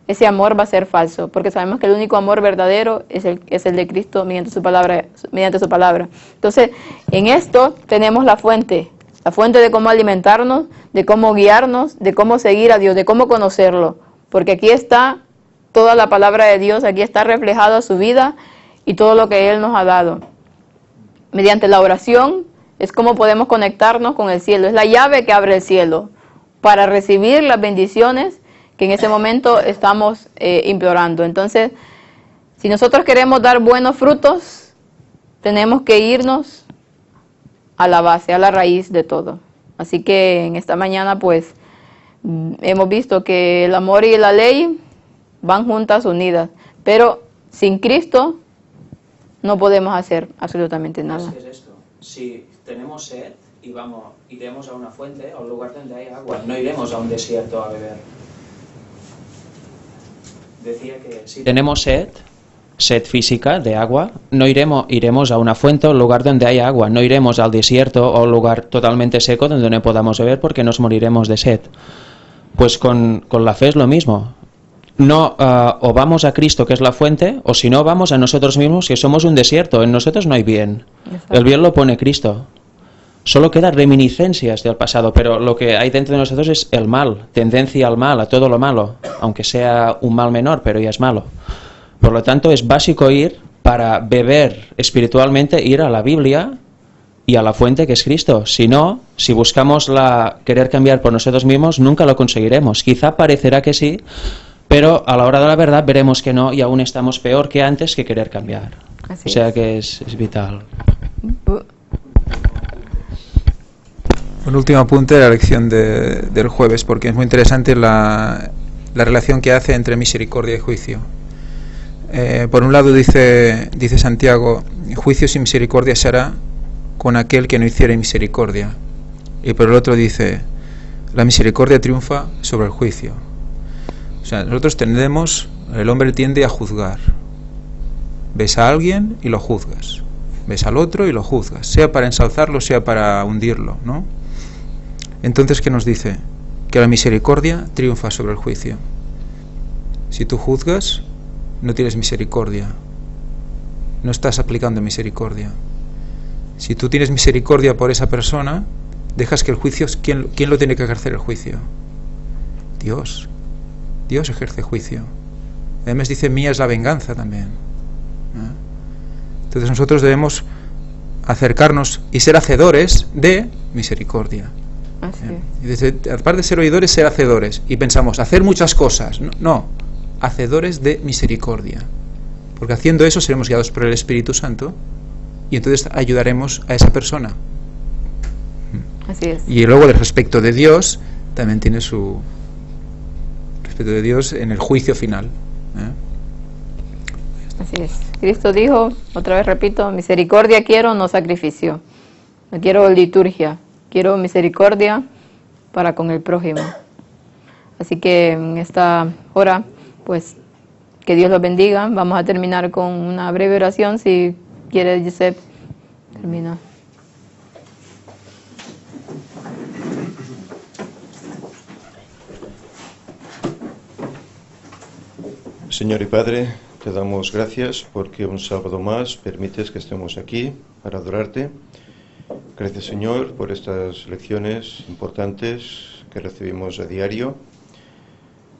ese amor va a ser falso, porque sabemos que el único amor verdadero es el de Cristo mediante su palabra. Entonces, en esto tenemos la fuente de cómo alimentarnos, de cómo guiarnos, de cómo seguir a Dios, de cómo conocerlo, porque aquí está toda la palabra de Dios, aquí está reflejada su vida y todo lo que Él nos ha dado. Mediante la oración es como podemos conectarnos con el cielo, es la llave que abre el cielo para recibir las bendiciones que en ese momento estamos implorando. Entonces, si nosotros queremos dar buenos frutos, tenemos que irnos a la base, a la raíz de todo. Así que en esta mañana pues hemos visto que el amor y la ley van juntas, unidas, pero sin Cristo no podemos hacer absolutamente nada. Es esto. Si tenemos sed y iremos a una fuente, a un lugar donde hay agua, no iremos a un desierto a beber. Decía que si tenemos sed física de agua, no iremos a una fuente o un lugar donde hay agua, no iremos al desierto o a un lugar totalmente seco donde no podamos beber porque nos moriremos de sed. Pues con la fe es lo mismo. No, o vamos a Cristo, que es la fuente, o si no, vamos a nosotros mismos, que somos un desierto. En nosotros no hay bien. Exacto. El bien lo pone Cristo. Solo quedan reminiscencias del pasado, pero lo que hay dentro de nosotros es el mal, tendencia al mal, a todo lo malo, aunque sea un mal menor, pero ya es malo. Por lo tanto, es básico ir, para beber espiritualmente, ir a la Biblia y a la fuente que es Cristo. Si no, si buscamos querer cambiar por nosotros mismos, nunca lo conseguiremos. Quizá parecerá que sí, pero a la hora de la verdad veremos que no, y aún estamos peor que antes que querer cambiar. Así o sea que es vital. Un último apunte de la lección del jueves, porque es muy interesante la relación que hace entre misericordia y juicio. Por un lado dice Santiago, juicio sin misericordia se hará con aquel que no hiciere misericordia. Y por el otro dice, la misericordia triunfa sobre el juicio. O sea, nosotros el hombre tiende a juzgar. Ves a alguien y lo juzgas. Ves al otro y lo juzgas, sea para ensalzarlo, sea para hundirlo, ¿no? Entonces, ¿qué nos dice? Que la misericordia triunfa sobre el juicio. Si tú juzgas, no tienes misericordia. No estás aplicando misericordia. Si tú tienes misericordia por esa persona, dejas que el juicio... ¿Quién lo tiene que ejercer el juicio? Dios. Dios ejerce juicio. Además dice, mía es la venganza también. Entonces nosotros debemos acercarnos y ser hacedores de misericordia. Y dice, aparte de ser oidores, ser hacedores. Y pensamos, hacer muchas cosas. No, hacedores de misericordia. Porque haciendo eso seremos guiados por el Espíritu Santo y entonces ayudaremos a esa persona. Así es. Y luego el respecto de Dios también tiene su respeto de Dios en el juicio final. Así es. Cristo dijo, otra vez repito, misericordia quiero, no sacrificio. No quiero liturgia, quiero misericordia para con el prójimo. Así que en esta hora, pues, que Dios los bendiga. Vamos a terminar con una breve oración. Si quiere, Josep, termina. Señor y Padre, te damos gracias porque un sábado más permites que estemos aquí para adorarte. Gracias, Señor, por estas lecciones importantes que recibimos a diario,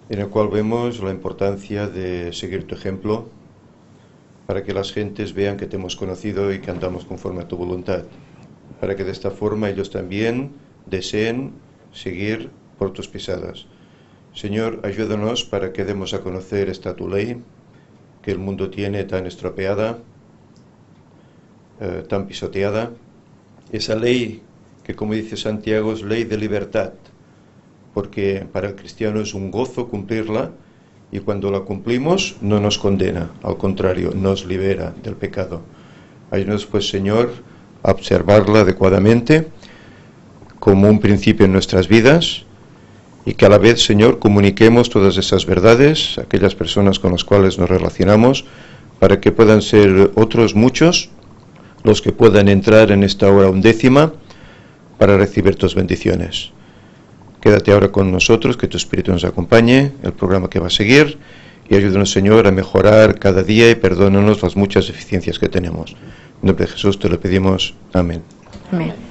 en el cual vemos la importancia de seguir tu ejemplo para que las gentes vean que te hemos conocido y que andamos conforme a tu voluntad, para que de esta forma ellos también deseen seguir por tus pisadas. Señor, ayúdanos para que demos a conocer esta tu ley, que el mundo tiene tan estropeada, tan pisoteada, esa ley que, como dice Santiago, es ley de libertad, porque para el cristiano es un gozo cumplirla y cuando la cumplimos no nos condena, al contrario, nos libera del pecado. Ayúdanos, pues, Señor, a observarla adecuadamente como un principio en nuestras vidas y que a la vez, Señor, comuniquemos todas esas verdades a aquellas personas con las cuales nos relacionamos para que puedan ser otros muchos los que puedan entrar en esta hora 11ª para recibir tus bendiciones. Quédate ahora con nosotros, que tu Espíritu nos acompañe, el programa que va a seguir, y ayúdanos, Señor, a mejorar cada día y perdónanos las muchas deficiencias que tenemos. En nombre de Jesús te lo pedimos. Amén. Amén.